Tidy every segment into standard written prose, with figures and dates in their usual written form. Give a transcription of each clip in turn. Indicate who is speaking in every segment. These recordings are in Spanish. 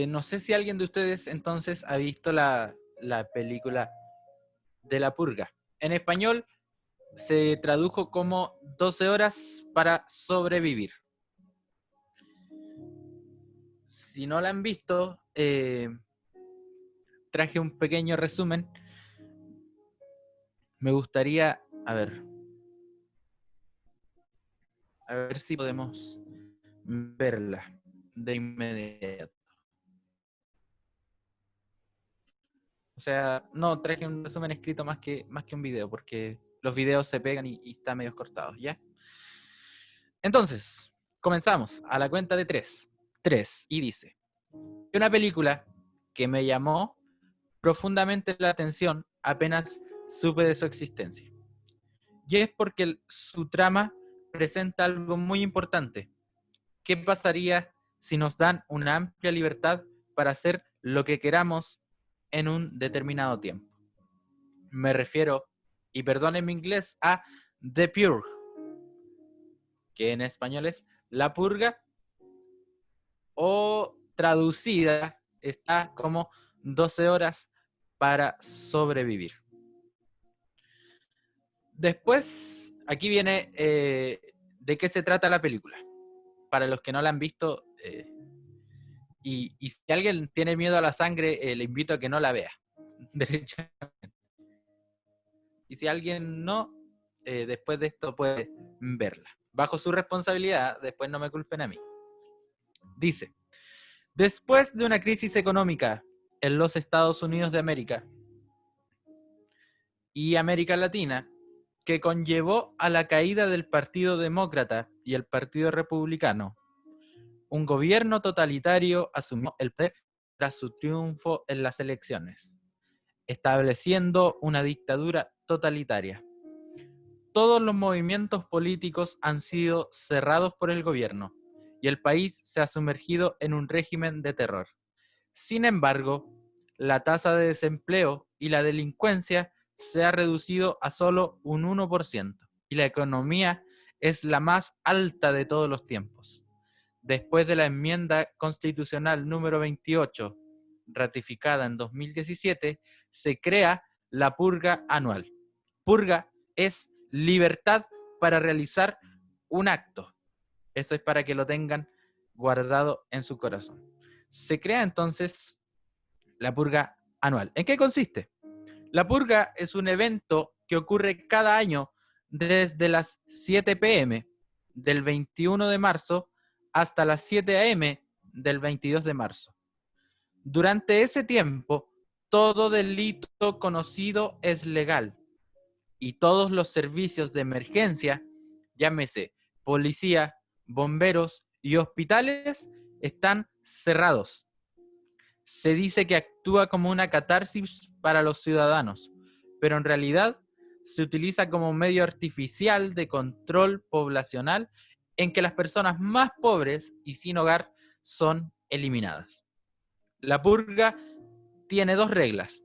Speaker 1: No sé si alguien de ustedes entonces ha visto la película de La Purga. En español se tradujo como 12 horas para sobrevivir. Si no la han visto, traje un pequeño resumen. Me gustaría, a ver si podemos verla de inmediato. O sea, no, traje un resumen escrito más que un video, porque los videos se pegan y están medio cortados, ¿ya? Entonces, comenzamos a la cuenta de 3. 3, y dice: una película que me llamó profundamente la atención apenas supe de su existencia. Y es porque su trama presenta algo muy importante. ¿Qué pasaría si nos dan una amplia libertad para hacer lo que queramos en un determinado tiempo? Me refiero, y perdonen mi inglés, a The Purge, que en español es La Purga, o traducida está como 12 horas para sobrevivir. Después, aquí viene de qué se trata la película. Para los que no la han visto, y si alguien tiene miedo a la sangre, le invito a que no la vea, derechamente. Y si alguien no, después de esto puede verla. Bajo su responsabilidad, después no me culpen a mí. Dice: después de una crisis económica en los Estados Unidos de América y América Latina, que conllevó a la caída del Partido Demócrata y el Partido Republicano, un gobierno totalitario asumió el poder tras su triunfo en las elecciones, estableciendo una dictadura totalitaria. Todos los movimientos políticos han sido cerrados por el gobierno y el país se ha sumergido en un régimen de terror. Sin embargo, la tasa de desempleo y la delincuencia se ha reducido a solo un 1% y la economía es la más alta de todos los tiempos. Después de la enmienda constitucional número 28, ratificada en 2017, se crea la purga anual. Purga es libertad para realizar un acto. Eso es para que lo tengan guardado en su corazón. Se crea entonces la purga anual. ¿En qué consiste? La purga es un evento que ocurre cada año desde las 7 p.m. del 21 de marzo hasta las 7 a.m. del 22 de marzo. Durante ese tiempo, todo delito conocido es legal y todos los servicios de emergencia, llámese policía, bomberos y hospitales, están cerrados. Se dice que actúa como una catarsis para los ciudadanos, pero en realidad se utiliza como medio artificial de control poblacional en que las personas más pobres y sin hogar son eliminadas. La purga tiene dos reglas.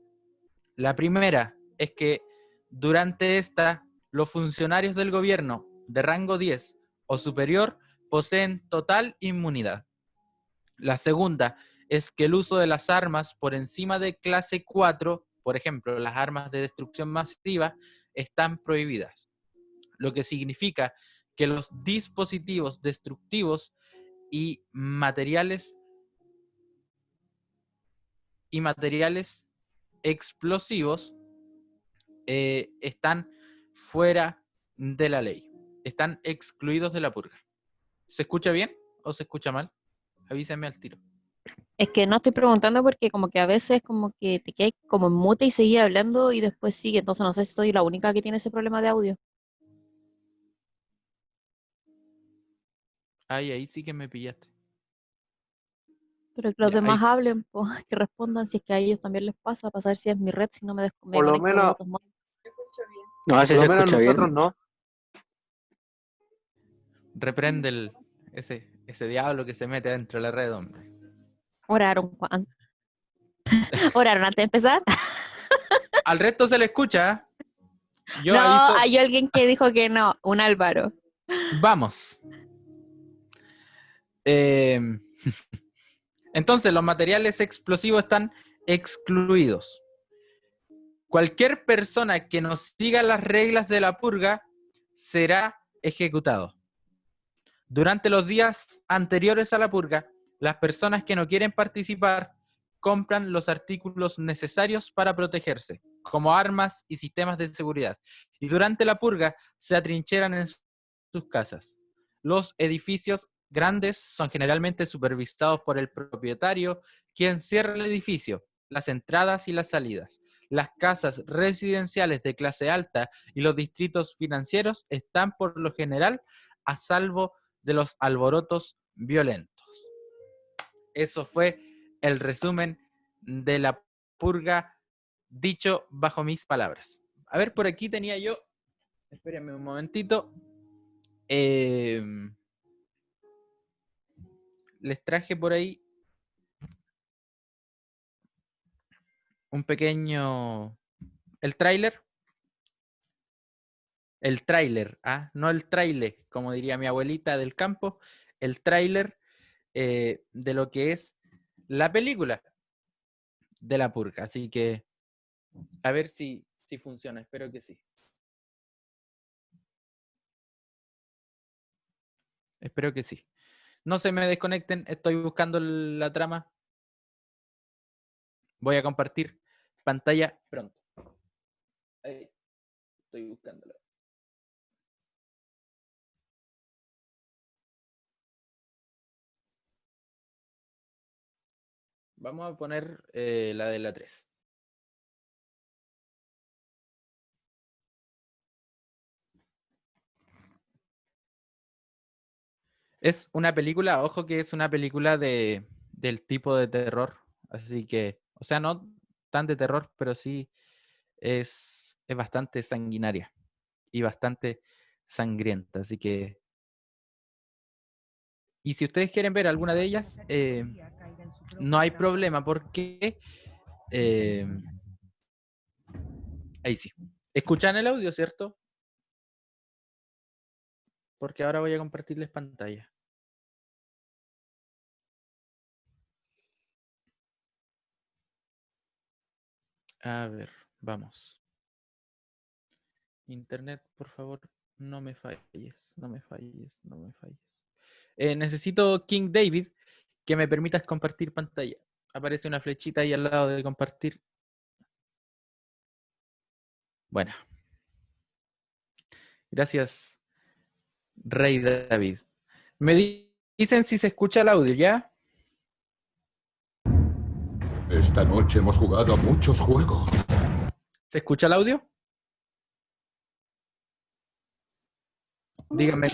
Speaker 1: La primera es que durante esta, los funcionarios del gobierno de rango 10 o superior poseen total inmunidad. La segunda es que el uso de las armas por encima de clase 4, por ejemplo, las armas de destrucción masiva, están prohibidas, lo que significa que los dispositivos destructivos y materiales explosivos están fuera de la ley, están excluidos de la purga. ¿Se escucha bien o se escucha mal? Avísenme al tiro.
Speaker 2: Es que no estoy preguntando porque como que a veces como que te quedas como en mute y seguís hablando y después sigue. Entonces no sé si soy la única que tiene ese problema de audio.
Speaker 1: Ay, ahí sí que me pillaste.
Speaker 2: Pero que los
Speaker 1: Ya, ahí
Speaker 2: demás
Speaker 1: sí.
Speaker 2: hablen, pues, que respondan si es que a ellos también les pasa, para saber si es mi red, si no me
Speaker 3: Por lo
Speaker 2: conecto de
Speaker 3: menos,
Speaker 2: datos móviles.
Speaker 4: No, así
Speaker 3: por
Speaker 4: se
Speaker 3: lo menos
Speaker 4: escucha bien.
Speaker 3: nosotros no.
Speaker 1: Reprende ese diablo que se mete dentro de la red, hombre.
Speaker 2: ¿Oraron cuándo? ¿Oraron antes de empezar?
Speaker 1: Al resto se le escucha. Yo
Speaker 2: No,
Speaker 1: aviso.
Speaker 2: hay alguien que dijo que no, un Álvaro.
Speaker 1: Vamos. Eh, Entonces, los materiales explosivos están excluidos. Cualquier persona que no siga las reglas de la purga será ejecutado. Durante los días anteriores a la purga, las personas que no quieren participar compran los artículos necesarios para protegerse, como armas y sistemas de seguridad. Y durante la purga se atrincheran en sus casas. Los edificios grandes son generalmente supervisados por el propietario, quien cierra el edificio, las entradas y las salidas. Las casas residenciales de clase alta y los distritos financieros están por lo general a salvo de los alborotos violentos. Eso fue el resumen de la purga dicho bajo mis palabras. A ver, por aquí tenía yo, espérenme un momentito, les traje por ahí un pequeño, el tráiler, no el tráiler, como diría mi abuelita del campo, el tráiler de lo que es la película de la purga. Así que a ver si funciona, espero que sí. Espero que sí. No se me desconecten, estoy buscando la trama. Voy a compartir pantalla pronto. Ahí, estoy buscándola. Vamos a poner la de la 3. Es una película, ojo que es una película del tipo de terror. Así que, o sea, no tan de terror, pero sí es bastante sanguinaria y bastante sangrienta. Así que, y si ustedes quieren ver alguna de ellas, no hay problema porque ahí sí. ¿Escuchan el audio, cierto? Porque ahora voy a compartirles pantalla. A ver, vamos. Internet, por favor, no me falles, no me falles, no me falles. Necesito King David que me permitas compartir pantalla. Aparece una flechita ahí al lado de compartir. Bueno. Gracias, Rey David. Me dicen si se escucha el audio, ¿ya?
Speaker 3: Esta noche hemos jugado a muchos juegos.
Speaker 1: ¿Se escucha el audio? Díganme.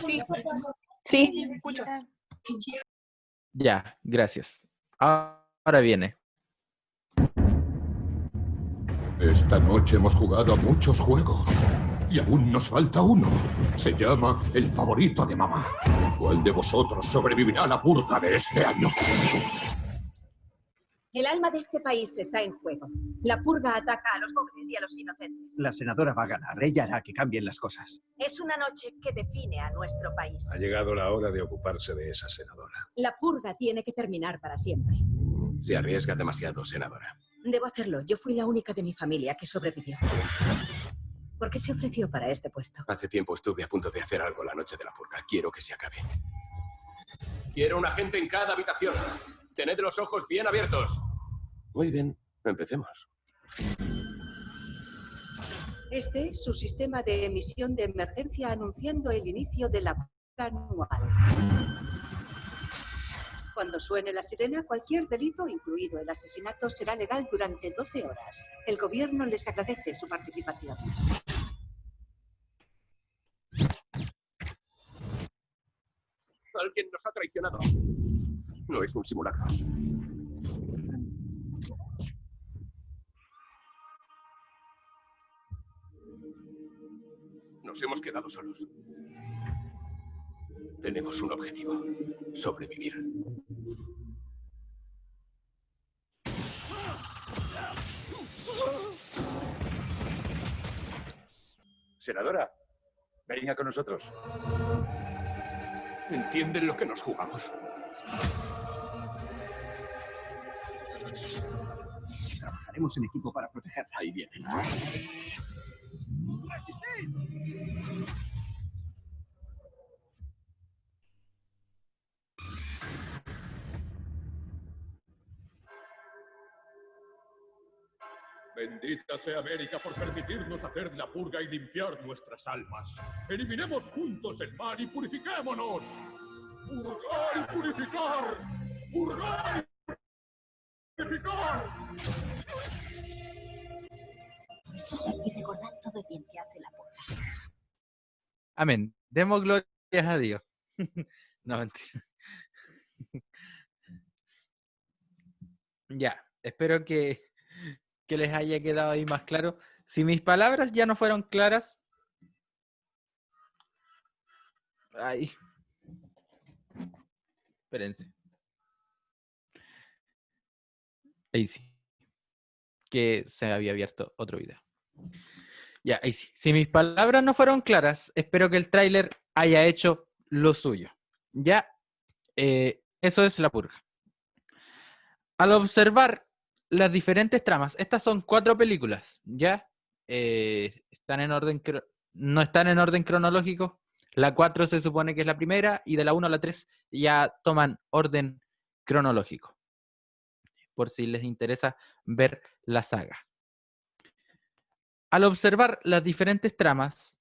Speaker 4: Sí.
Speaker 1: Ya, gracias. Ahora viene.
Speaker 3: Esta noche hemos jugado a muchos juegos. Y aún nos falta uno. Se llama El favorito de mamá. ¿Cuál de vosotros sobrevivirá a la purga de este año?
Speaker 4: El alma de este país está en juego. La purga ataca a los pobres y a los inocentes.
Speaker 5: La senadora va a ganar. Ella hará que cambien las cosas.
Speaker 4: Es una noche que define a nuestro país.
Speaker 6: Ha llegado la hora de ocuparse de esa senadora.
Speaker 4: La purga tiene que terminar para siempre.
Speaker 6: Se arriesga demasiado, senadora.
Speaker 4: Debo hacerlo. Yo fui la única de mi familia que sobrevivió. ¿Por qué se ofreció para este puesto?
Speaker 6: Hace tiempo estuve a punto de hacer algo la noche de la purga. Quiero que se acabe. Quiero un agente en cada habitación. Tened los ojos bien abiertos. Muy bien, empecemos.
Speaker 4: Este es su sistema de emisión de emergencia anunciando el inicio de la purga anual. Cuando suene la sirena, cualquier delito, incluido el asesinato, será legal durante 12 horas. El gobierno les agradece su participación.
Speaker 6: Alguien nos ha traicionado. No es un simulacro. Nos hemos quedado solos. Tenemos un objetivo: sobrevivir.
Speaker 7: Senadora, venga con nosotros.
Speaker 6: ¿Entienden lo que nos jugamos?
Speaker 5: Trabajaremos en equipo para protegerla.
Speaker 6: Ahí viene.
Speaker 5: ¡Resistid!
Speaker 3: Bendita sea América por permitirnos hacer la purga y limpiar nuestras almas. Eliminemos juntos el mal y purifiquémonos. ¡Purgar y purificar! ¡Purgar y purificar!
Speaker 4: Y recordad todo el bien que hace la purga.
Speaker 1: Amén. Demos glorias a Dios. No, mentira. Ya, espero que les haya quedado ahí más claro. Si mis palabras ya no fueron claras... Ay. Espérense. Ahí sí. Que se había abierto otro video. Ya, ahí sí. Si mis palabras no fueron claras, espero que el tráiler haya hecho lo suyo. Ya, eso es la purga. Al observar las diferentes tramas, estas son 4 películas, ¿ya? Están en orden, no están en orden cronológico. La 4 se supone que es la primera, y de la 1 a la 3 ya toman orden cronológico, por si les interesa ver la saga. Al observar las diferentes tramas,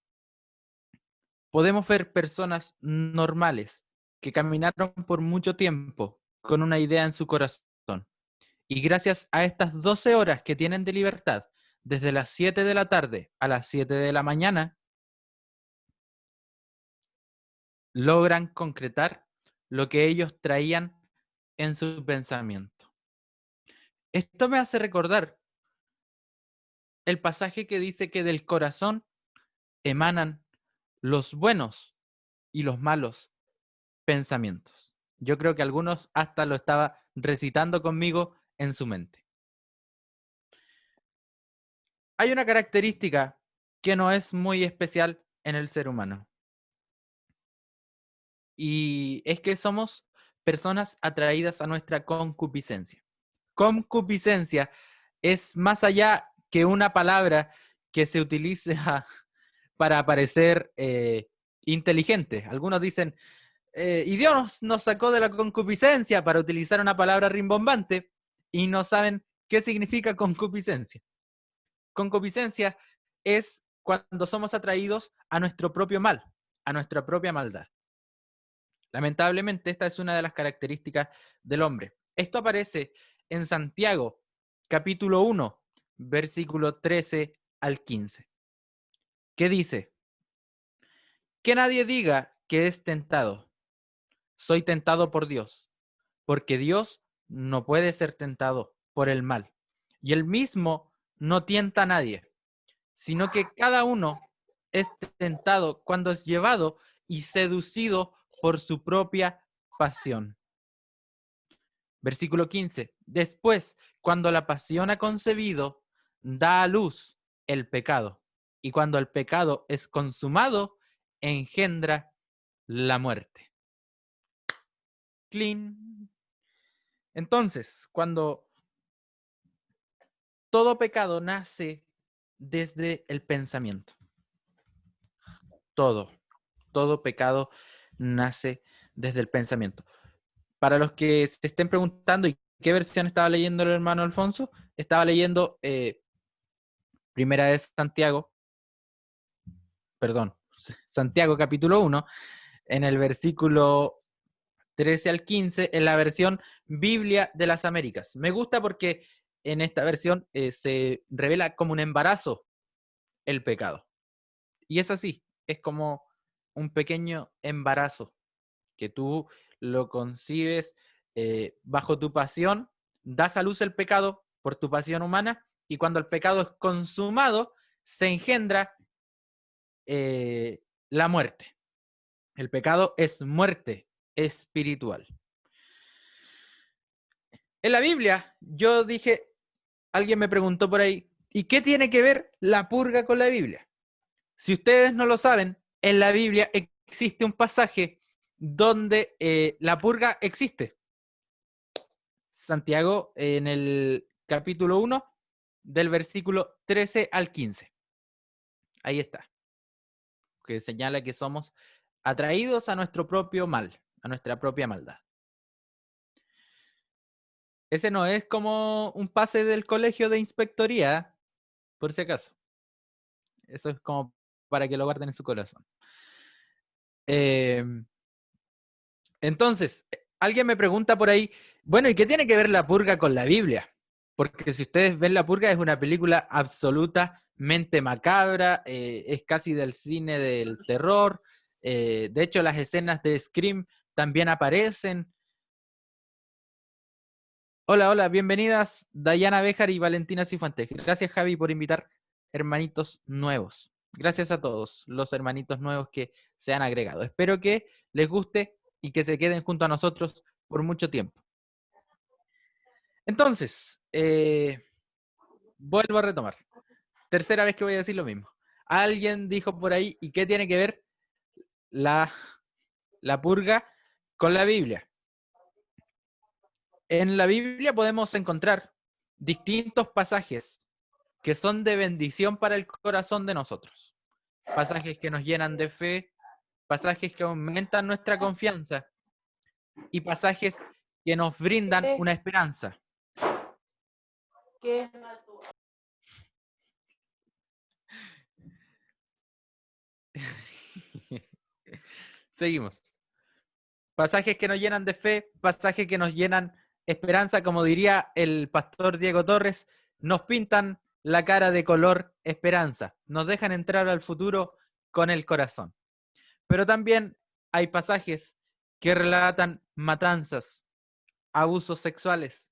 Speaker 1: podemos ver personas normales que caminaron por mucho tiempo con una idea en su corazón. Y gracias a estas 12 horas que tienen de libertad, desde las 7 de la tarde a las 7 de la mañana, logran concretar lo que ellos traían en su pensamiento. Esto me hace recordar el pasaje que dice que del corazón emanan los buenos y los malos pensamientos. Yo creo que algunos hasta lo estaba recitando conmigo en su mente. Hay una característica que no es muy especial en el ser humano. Y es que somos personas atraídas a nuestra concupiscencia. Concupiscencia es más allá que una palabra que se utiliza para parecer inteligente. Algunos dicen, y Dios nos sacó de la concupiscencia, para utilizar una palabra rimbombante, y no saben qué significa concupiscencia. Concupiscencia es cuando somos atraídos a nuestro propio mal, a nuestra propia maldad. Lamentablemente, esta es una de las características del hombre. Esto aparece en Santiago, capítulo 1, versículo 13 al 15. ¿Qué dice? Que nadie diga que es tentado. Soy tentado por Dios, porque Dios no puede ser tentado por el mal. Y él mismo no tienta a nadie, sino que cada uno es tentado cuando es llevado y seducido por su propia pasión. Versículo 15. Después, cuando la pasión ha concebido, da a luz el pecado. Y cuando el pecado es consumado, engendra la muerte. Clean. Entonces, cuando todo pecado nace desde el pensamiento. Todo pecado nace desde el pensamiento. Para los que se estén preguntando ¿y qué versión estaba leyendo el hermano Alfonso? Estaba leyendo Primera de Santiago, Santiago capítulo 1, en el versículo 13 al 15, en la versión Biblia de las Américas. Me gusta porque en esta versión se revela como un embarazo el pecado. Y es así, es como un pequeño embarazo que tú lo concibes bajo tu pasión, das a luz el pecado por tu pasión humana, y cuando el pecado es consumado, se engendra la muerte. El pecado es muerte espiritual. En la Biblia, yo dije, alguien me preguntó por ahí, ¿y qué tiene que ver la purga con la Biblia? Si ustedes no lo saben, en la Biblia existe un pasaje donde la purga existe. Santiago en el capítulo 1, del versículo 13 al 15. Ahí está. Que señala que somos atraídos a nuestro propio mal, a nuestra propia maldad. Ese no es como un pase del colegio de inspectoría, por si acaso. Eso es como para que lo guarden en su corazón. Entonces, alguien me pregunta por ahí, bueno, ¿y qué tiene que ver la purga con la Biblia? Porque si ustedes ven La Purga, es una película absolutamente macabra, es casi del cine del terror. De hecho, las escenas de Scream también aparecen. Hola, hola, bienvenidas Dayana Béjar y Valentina Cifuentes. Gracias, Javi, por invitar hermanitos nuevos. Gracias a todos los hermanitos nuevos que se han agregado. Espero que les guste y que se queden junto a nosotros por mucho tiempo. Entonces, vuelvo a retomar. Tercera vez que voy a decir lo mismo. Alguien dijo por ahí, ¿y qué tiene que ver la purga con la Biblia? En la Biblia podemos encontrar distintos pasajes que son de bendición para el corazón de nosotros. Pasajes que nos llenan de fe, pasajes que aumentan nuestra confianza y pasajes que nos brindan una esperanza. Seguimos. Pasajes que nos llenan de fe, pasajes que nos llenan esperanza, como diría el pastor Diego Torres, nos pintan la cara de color esperanza, nos dejan entrar al futuro con el corazón. Pero también hay pasajes que relatan matanzas, abusos sexuales,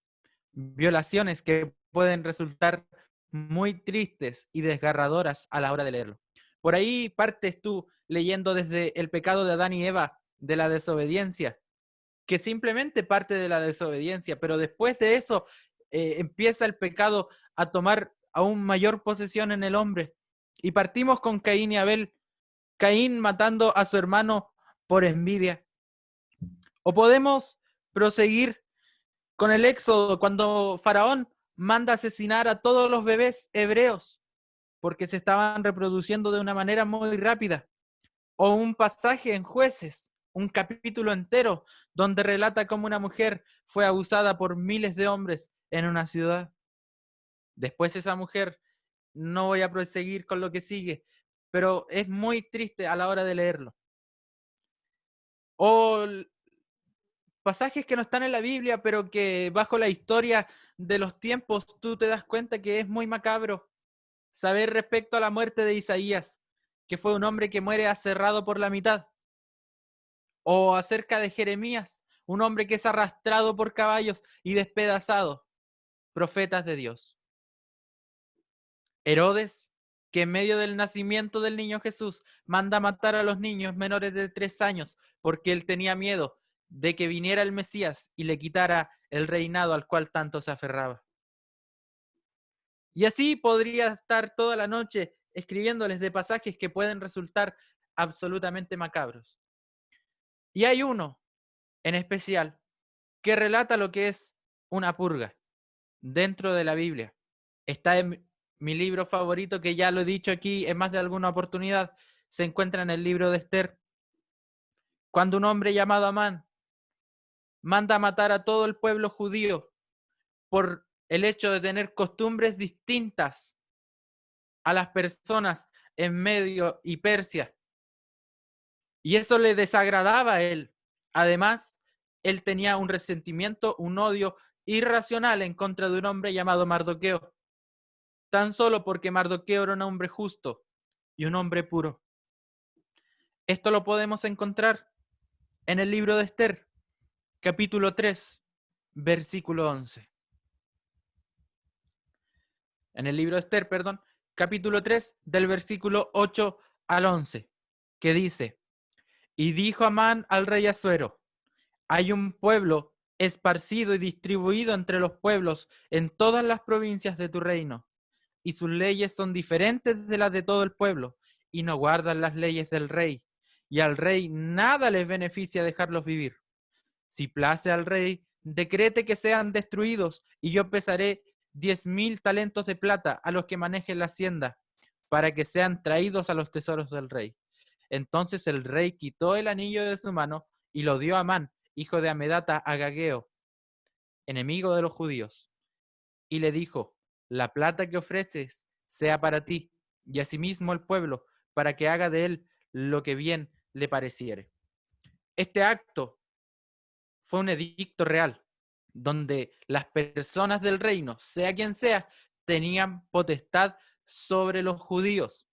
Speaker 1: violaciones que pueden resultar muy tristes y desgarradoras a la hora de leerlo. Por ahí partes tú leyendo desde el pecado de Adán y Eva, de la desobediencia, que simplemente parte de la desobediencia, pero después de eso empieza el pecado a tomar aún mayor posesión en el hombre. Y partimos con Caín y Abel, Caín matando a su hermano por envidia. O podemos proseguir con el Éxodo, cuando Faraón manda asesinar a todos los bebés hebreos porque se estaban reproduciendo de una manera muy rápida. O un pasaje en Jueces, un capítulo entero, donde relata cómo una mujer fue abusada por miles de hombres en una ciudad. Después esa mujer, no voy a proseguir con lo que sigue, pero es muy triste a la hora de leerlo. O pasajes que no están en la Biblia, pero que bajo la historia de los tiempos tú te das cuenta que es muy macabro. Saber respecto a la muerte de Isaías, que fue un hombre que muere aserrado por la mitad. O acerca de Jeremías, un hombre que es arrastrado por caballos y despedazado. Profetas de Dios. Herodes, que en medio del nacimiento del niño Jesús manda matar a los niños menores de 3 años porque él tenía miedo de que viniera el Mesías y le quitara el reinado al cual tanto se aferraba. Y así podría estar toda la noche escribiéndoles de pasajes que pueden resultar absolutamente macabros. Y hay uno en especial que relata lo que es una purga dentro de la Biblia. Está en mi libro favorito, que ya lo he dicho aquí en más de alguna oportunidad, se encuentra en el libro de Esther. Cuando un hombre llamado Amán manda a matar a todo el pueblo judío por el hecho de tener costumbres distintas a las personas en Medio y Persia. Y eso le desagradaba a él. Además, él tenía un resentimiento, un odio irracional en contra de un hombre llamado Mardoqueo. Tan solo porque Mardoqueo era un hombre justo y un hombre puro. Esto lo podemos encontrar en el libro de Esther, capítulo 3, versículo 11. En el libro de Esther, perdón, capítulo 3, del versículo 8 al 11, que dice: y dijo Amán al rey Asuero: hay un pueblo esparcido y distribuido entre los pueblos en todas las provincias de tu reino, y sus leyes son diferentes de las de todo el pueblo, y no guardan las leyes del rey, y al rey nada les beneficia dejarlos vivir. Si place al rey, decrete que sean destruidos, y yo pesaré 10.000 talentos de plata a los que manejen la hacienda, para que sean traídos a los tesoros del rey. Entonces el rey quitó el anillo de su mano y lo dio a Amán, hijo de Amedata, Agageo, enemigo de los judíos, y le dijo: la plata que ofreces sea para ti, y asimismo el pueblo, para que haga de él lo que bien le pareciere. Este acto fue un edicto real, donde las personas del reino, sea quien sea, tenían potestad sobre los judíos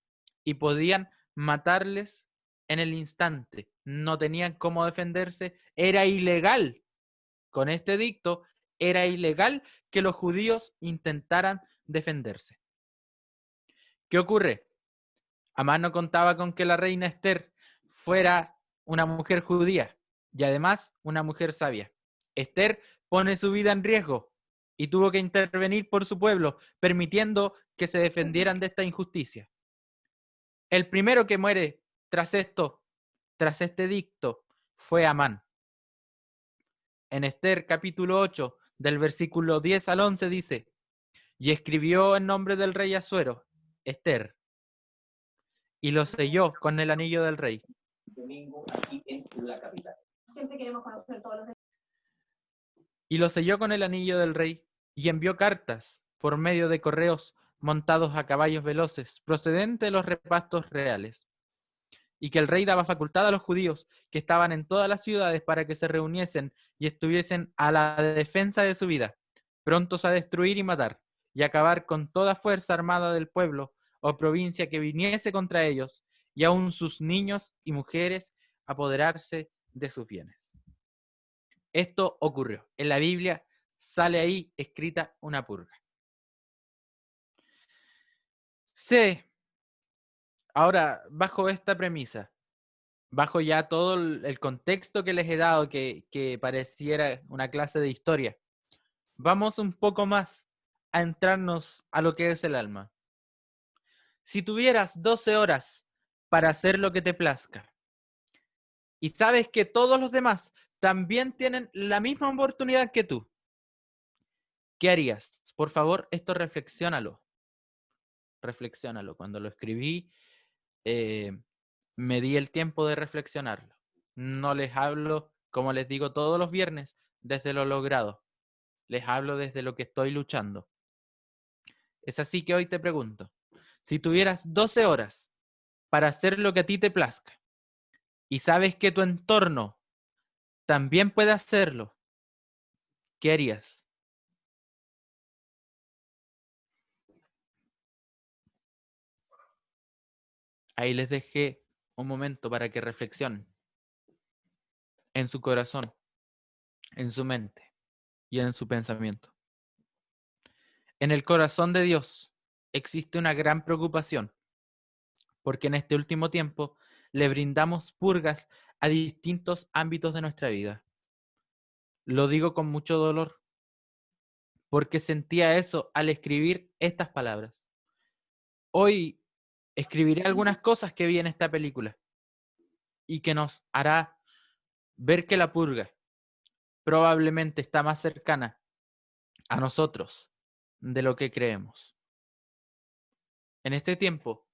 Speaker 1: y podían matarles en el instante. No tenían cómo defenderse. Era ilegal. Con este edicto, era ilegal que los judíos intentaran defenderse. ¿Qué ocurre? Amán no contaba con que la reina Esther fuera una mujer judía y además una mujer sabia. Esther pone su vida en riesgo y tuvo que intervenir por su pueblo, permitiendo que se defendieran de esta injusticia. El primero que muere tras este edicto, fue Amán. En Esther capítulo 8, del versículo 10 al 11 dice: y escribió en nombre del rey Asuero, Esther, y lo selló con el anillo del rey. Y lo selló con el anillo del rey, y envió cartas por medio de correos montados a caballos veloces, procedentes de los repastos reales. Y que el rey daba facultad a los judíos que estaban en todas las ciudades para que se reuniesen y estuviesen a la defensa de su vida, prontos a destruir y matar, y acabar con toda fuerza armada del pueblo o provincia que viniese contra ellos, y aun sus niños y mujeres apoderarse de sus bienes. Esto ocurrió. En la Biblia sale ahí escrita una purga. Ahora, bajo esta premisa, bajo ya todo el contexto que les he dado, que pareciera una clase de historia, vamos un poco más a entrarnos a lo que es el alma. Si tuvieras 12 horas para hacer lo que te plazca, y sabes que todos los demás también tienen la misma oportunidad que tú, ¿qué harías? Por favor, esto reflexiónalo. Reflexiónalo. Cuando lo escribí, me di el tiempo de reflexionarlo. No les hablo, como les digo todos los viernes, desde lo logrado. Les hablo desde lo que estoy luchando. Es así que hoy te pregunto, si tuvieras 12 horas para hacer lo que a ti te plazca, y sabes que tu entorno también puede hacerlo, ¿qué harías? Ahí les dejé un momento para que reflexionen en su corazón, en su mente y en su pensamiento. En el corazón de Dios existe una gran preocupación, porque en este último tiempo le brindamos purgas a distintos ámbitos de nuestra vida. Lo digo con mucho dolor, porque sentía eso al escribir estas palabras. Hoy escribiré algunas cosas que vi en esta película y que nos hará ver que la purga probablemente está más cercana a nosotros de lo que creemos. En este tiempo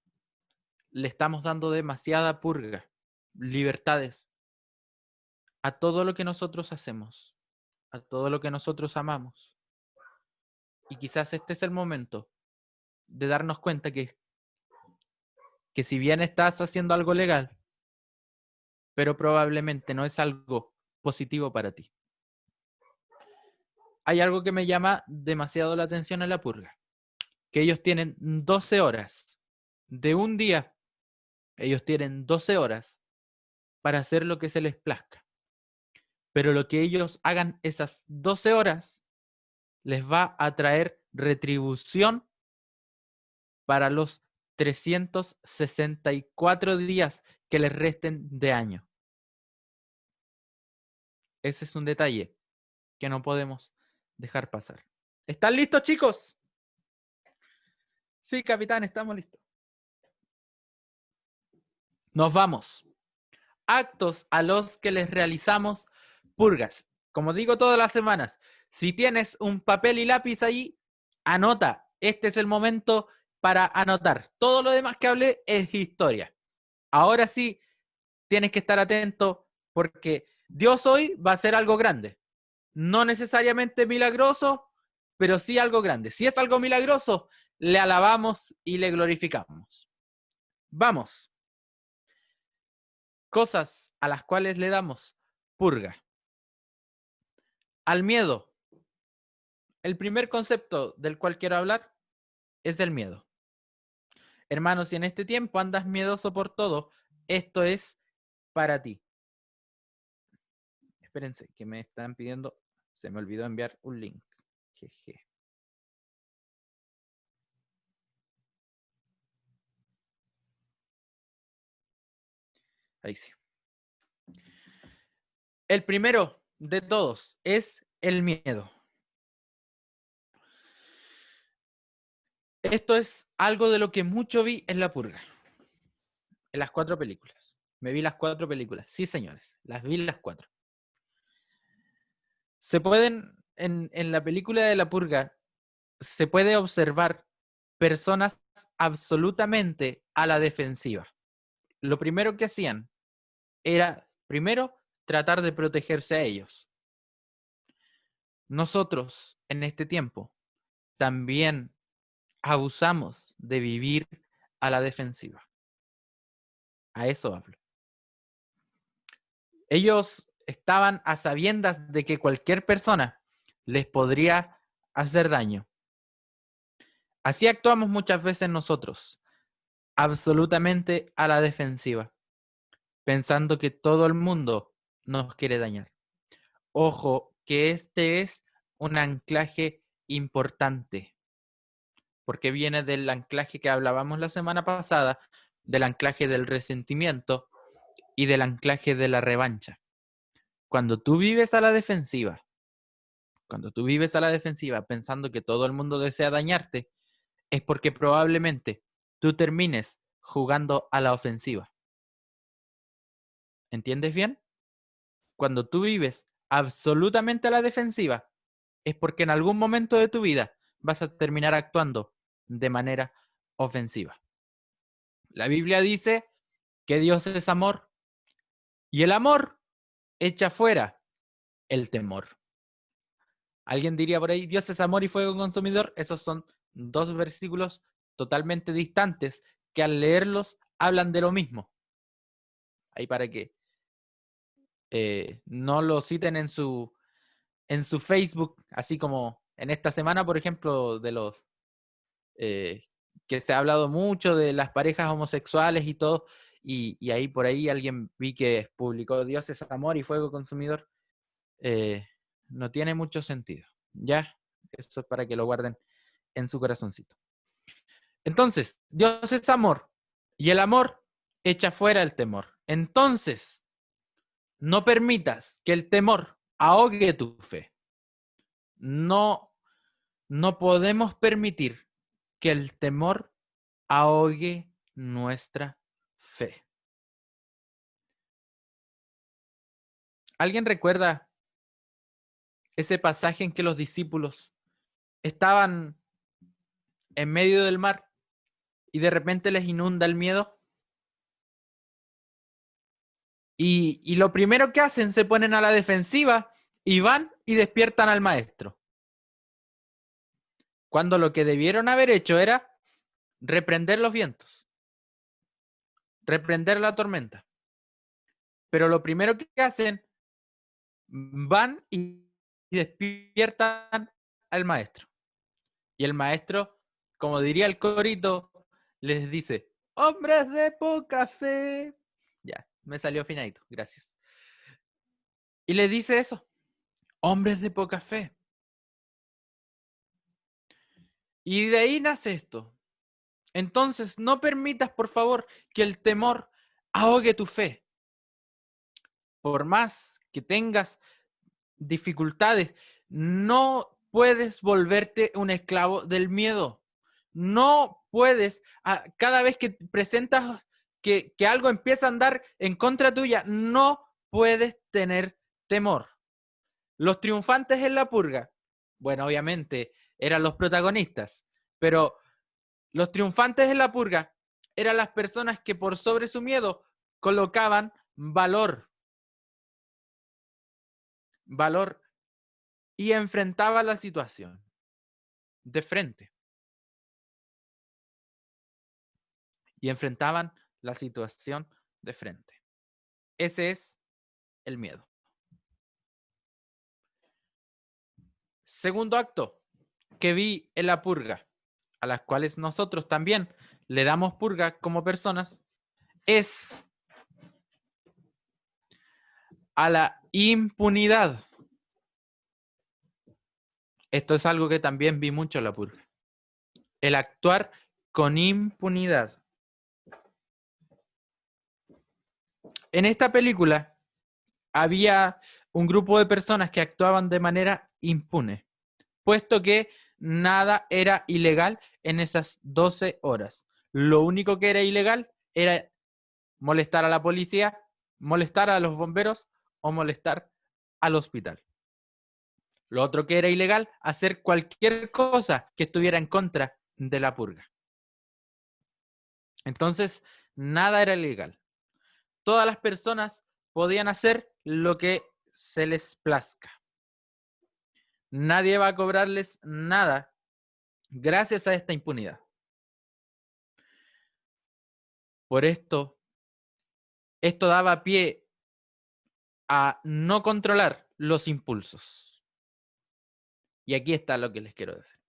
Speaker 1: le estamos dando demasiada purga, libertades, a todo lo que nosotros hacemos, a todo lo que nosotros amamos. Y quizás este es el momento de darnos cuenta que si bien estás haciendo algo legal, pero probablemente no es algo positivo para ti. Hay algo que me llama demasiado la atención en la purga, que ellos tienen 12 horas de un día, ellos tienen 12 horas para hacer lo que se les plazca. Pero lo que ellos hagan esas 12 horas les va a traer retribución para los 364 días que les resten de año. Ese es un detalle que no podemos dejar pasar. ¿Están listos, chicos? Sí, capitán, estamos listos. Nos vamos. Actos a los que les realizamos purgas. como digo todas las semanas, si tienes un papel y lápiz ahí, anota. Este es el momento para anotar. Todo lo demás que hablé es historia. Ahora sí, tienes que estar atento porque Dios hoy va a hacer algo grande. No necesariamente milagroso, pero sí algo grande. Si es algo milagroso, le alabamos y le glorificamos. Vamos. Cosas a las cuales le damos purga. Al miedo. El primer concepto del cual quiero hablar es el miedo. Hermanos, si en este tiempo andas miedoso por todo, esto es para ti. Espérense, que me están pidiendo, se me olvidó enviar un link. Jeje. Ahí sí. El primero de todos es el miedo. Esto es algo de lo que mucho vi en La Purga. En las 4 películas. Me vi las 4 películas. Sí, señores. Las vi las 4. Se pueden, en la película de La Purga, se puede observar personas absolutamente a la defensiva. Lo primero que hacían era, primero, tratar de protegerse a ellos. Nosotros, en este tiempo, también abusamos de vivir a la defensiva. A eso hablo. Ellos estaban a sabiendas de que cualquier persona les podría hacer daño. Así actuamos muchas veces nosotros, absolutamente a la defensiva, pensando que todo el mundo nos quiere dañar. Ojo, que este es un anclaje importante, porque viene del anclaje que hablábamos la semana pasada, del anclaje del resentimiento y del anclaje de la revancha. Cuando tú vives a la defensiva, pensando que todo el mundo desea dañarte, es porque probablemente tú termines jugando a la ofensiva. ¿Entiendes bien? Cuando tú vives absolutamente a la defensiva, es porque en algún momento de tu vida vas a terminar actuando de manera ofensiva. La Biblia dice que Dios es amor y el amor echa fuera el temor. Alguien diría por ahí, Dios es amor y fuego consumidor. Esos son 2 versículos totalmente distantes que al leerlos hablan de lo mismo. Ahí para que no lo citen en su Facebook, así como en esta semana, por ejemplo, de los que se ha hablado mucho de las parejas homosexuales y todo, y ahí por ahí alguien vi que publicó Dios es amor y fuego consumidor. No tiene mucho sentido, ¿ya? Eso es para que lo guarden en su corazoncito. Entonces, Dios es amor, y el amor echa fuera el temor. Entonces, no permitas que el temor ahogue tu fe. No podemos permitir que el temor ahogue nuestra fe. ¿Alguien recuerda ese pasaje en que los discípulos estaban en medio del mar y de repente les inunda el miedo? Y lo primero que hacen, se ponen a la defensiva y van y despiertan al maestro. Cuando lo que debieron haber hecho era reprender los vientos, reprender la tormenta. Pero lo primero que hacen, van y despiertan al maestro. Y el maestro, como diría el corito, les dice, hombres de poca fe. Ya, me salió afinadito, gracias. Y les dice eso, hombres de poca fe. Y de ahí nace esto. Entonces, no permitas, por favor, que el temor ahogue tu fe. Por más que tengas dificultades, no puedes volverte un esclavo del miedo. No puedes, cada vez que presentas que algo empieza a andar en contra tuya, no puedes tener temor. Los triunfantes en la purga, bueno, obviamente eran los protagonistas, pero los triunfantes en la purga eran las personas que por sobre su miedo colocaban valor y enfrentaban la situación de frente. Y enfrentaban la situación de frente. Ese es el miedo. Segundo acto que vi en la purga, a las cuales nosotros también le damos purga como personas, es a la impunidad. Esto es algo que también vi mucho en la purga. El actuar con impunidad. En esta película había un grupo de personas que actuaban de manera impune, puesto que nada era ilegal en esas 12 horas. Lo único que era ilegal era molestar a la policía, molestar a los bomberos o molestar al hospital. Lo otro que era ilegal, hacer cualquier cosa que estuviera en contra de la purga. Entonces, nada era ilegal. Todas las personas podían hacer lo que se les plazca. Nadie va a cobrarles nada gracias a esta impunidad. Por esto daba pie a no controlar los impulsos. Y aquí está lo que les quiero decir.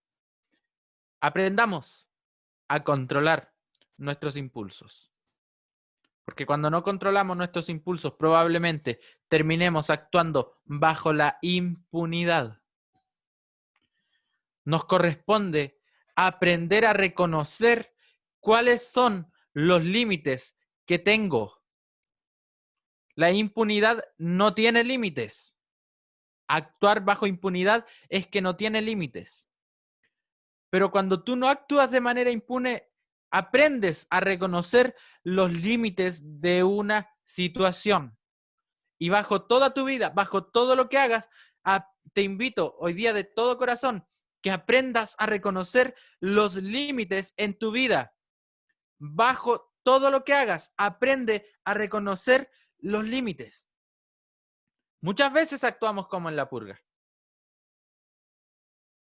Speaker 1: Aprendamos a controlar nuestros impulsos. Porque cuando no controlamos nuestros impulsos, probablemente terminemos actuando bajo la impunidad. Nos corresponde aprender a reconocer cuáles son los límites que tengo. La impunidad no tiene límites. Actuar bajo impunidad es que no tiene límites. Pero cuando tú no actúas de manera impune, aprendes a reconocer los límites de una situación. Y bajo toda tu vida, bajo todo lo que hagas, te invito hoy día de todo corazón que aprendas a reconocer los límites en tu vida. Bajo todo lo que hagas, aprende a reconocer los límites. Muchas veces actuamos como en la purga.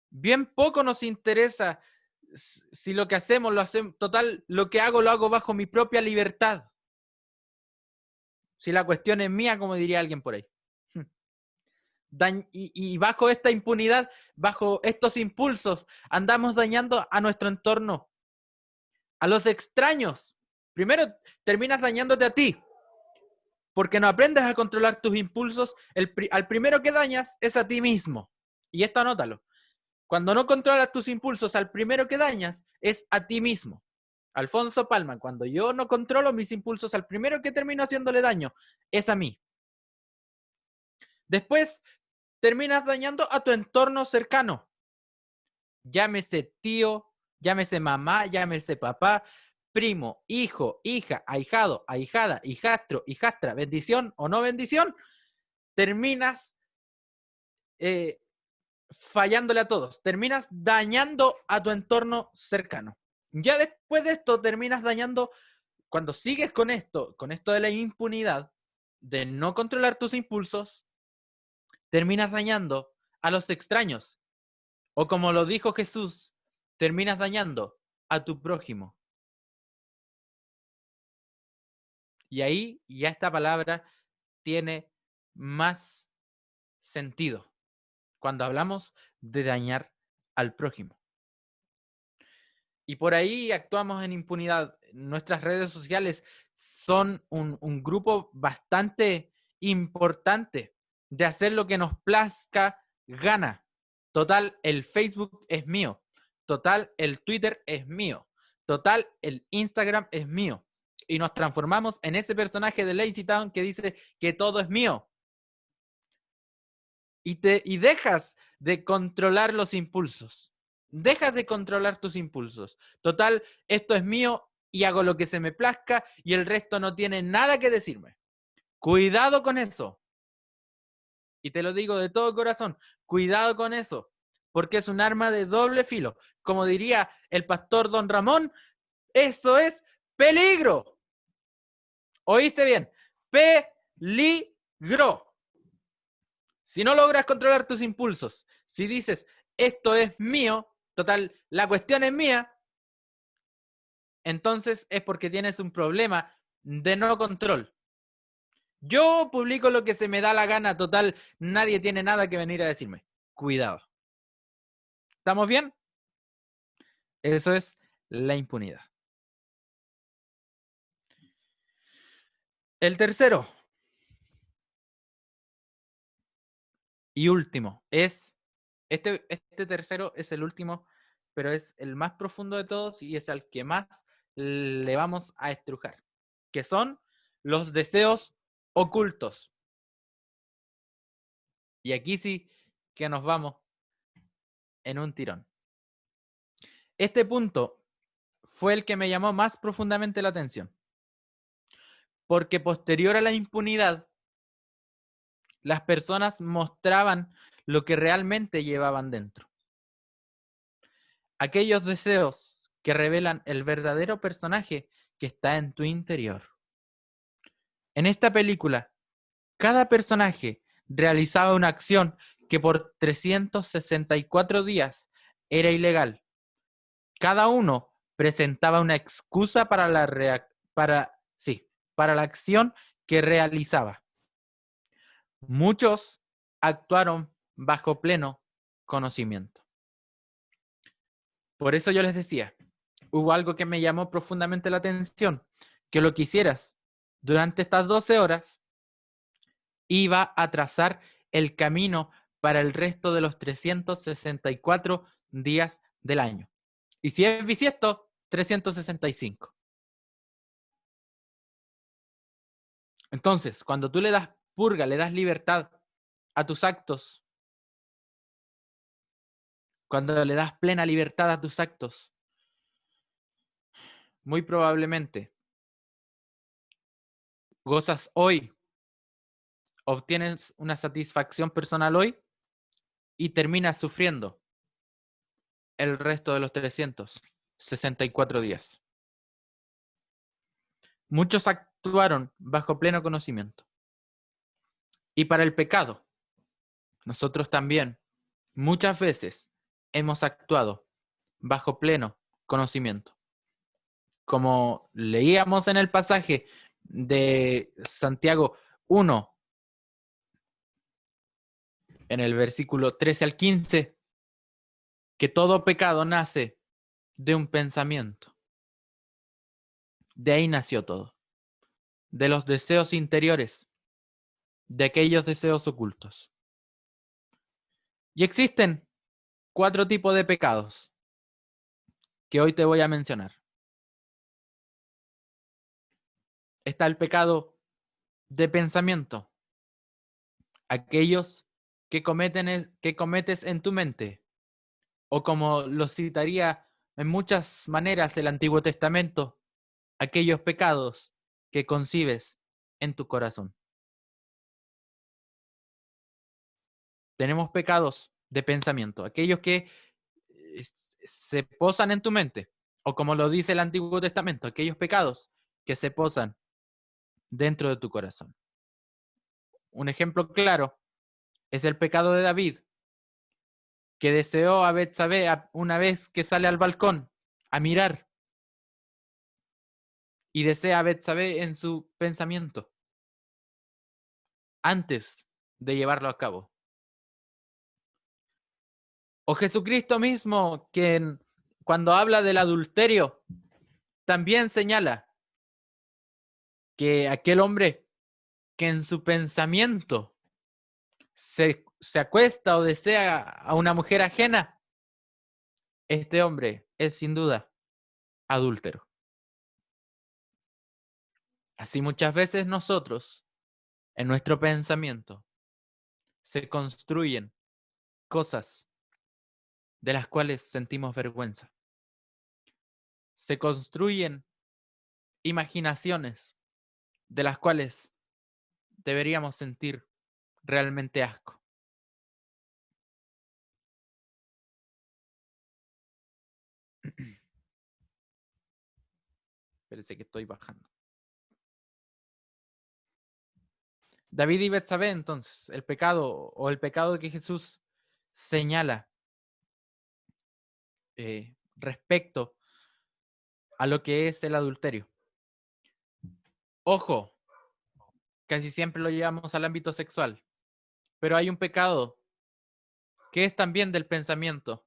Speaker 1: Bien poco nos interesa si lo que hacemos, lo hacemos, total, lo que hago, lo hago bajo mi propia libertad. Si la cuestión es mía, como diría alguien por ahí. Y bajo esta impunidad, bajo estos impulsos, andamos dañando a nuestro entorno, a los extraños. Primero terminas dañándote a ti, porque no aprendes a controlar tus impulsos. Al primero que dañas es a ti mismo. Y esto anótalo. Cuando no controlas tus impulsos, al primero que dañas es a ti mismo. Alfonso Palma, cuando yo no controlo mis impulsos, al primero que termino haciéndole daño es a mí. Después terminas dañando a tu entorno cercano. Llámese tío, llámese mamá, llámese papá, primo, hijo, hija, ahijado, ahijada, hijastro, hijastra, bendición o no bendición, terminas fallándole a todos. Terminas dañando a tu entorno cercano. Ya después de esto terminas dañando, cuando sigues con esto de la impunidad, de no controlar tus impulsos, terminas dañando a los extraños. O como lo dijo Jesús, terminas dañando a tu prójimo. Y ahí ya esta palabra tiene más sentido cuando hablamos de dañar al prójimo. Y por ahí actuamos en impunidad. Nuestras redes sociales son un grupo bastante importante de hacer lo que nos plazca gana. Total, el Facebook es mío. Total, el Twitter es mío. Total, el Instagram es mío. Y nos transformamos en ese personaje de Lazy Town que dice que todo es mío. Y dejas de controlar los impulsos. Dejas de controlar tus impulsos. Total, esto es mío y hago lo que se me plazca y el resto no tiene nada que decirme. Cuidado con eso. Y te lo digo de todo corazón, cuidado con eso, porque es un arma de doble filo. Como diría el pastor Don Ramón, eso es peligro. ¿Oíste bien? Peligro. Si no logras controlar tus impulsos, si dices, esto es mío, total, la cuestión es mía, entonces es porque tienes un problema de no control. Yo publico lo que se me da la gana, total, nadie tiene nada que venir a decirme. Cuidado. ¿Estamos bien? Eso es la impunidad. El tercero y último es, este tercero es el último, pero es el más profundo de todos y es al que más le vamos a estrujar, que son los deseos ocultos. Y aquí sí que nos vamos en un tirón. Este punto fue el que me llamó más profundamente la atención, porque posterior a la impunidad, las personas mostraban lo que realmente llevaban dentro. Aquellos deseos que revelan el verdadero personaje que está en tu interior. En esta película, cada personaje realizaba una acción que por 364 días era ilegal. Cada uno presentaba una excusa para la acción que realizaba. Muchos actuaron bajo pleno conocimiento. Por eso yo les decía, hubo algo que me llamó profundamente la atención, que lo que hicieras durante estas 12 horas iba a trazar el camino para el resto de los 364 días del año. Y si es bisiesto, 365. Entonces, cuando tú le das purga, le das libertad a tus actos, cuando le das plena libertad a tus actos, muy probablemente gozas hoy, obtienes una satisfacción personal hoy y terminas sufriendo el resto de los 364 días. Muchos actuaron bajo pleno conocimiento. Y para el pecado, nosotros también muchas veces hemos actuado bajo pleno conocimiento. Como leíamos en el pasaje de Santiago 1, en el versículo 13 al 15, que todo pecado nace de un pensamiento. De ahí nació todo. De los deseos interiores, de aquellos deseos ocultos. Y existen 4 tipos de pecados que hoy te voy a mencionar. Está el pecado de pensamiento. Aquellos que cometes en tu mente, o como lo citaría en muchas maneras el Antiguo Testamento, aquellos pecados que concibes en tu corazón. Tenemos pecados de pensamiento, aquellos que se posan en tu mente, o como lo dice el Antiguo Testamento, aquellos pecados que se posan dentro de tu corazón. Un ejemplo claro es el pecado de David, que deseó a Betsabé una vez que sale al balcón a mirar, y desea a Betsabé en su pensamiento antes de llevarlo a cabo. O Jesucristo mismo, quien cuando habla del adulterio, también señala que aquel hombre que en su pensamiento se acuesta o desea a una mujer ajena, este hombre es sin duda adúltero. Así muchas veces nosotros, en nuestro pensamiento, se construyen cosas de las cuales sentimos vergüenza. Se construyen imaginaciones de las cuales deberíamos sentir realmente asco. Parece que estoy bajando. David y Betsabé, entonces, el pecado o el pecado que Jesús señala respecto a lo que es el adulterio. Ojo, casi siempre lo llevamos al ámbito sexual, pero hay un pecado que es también del pensamiento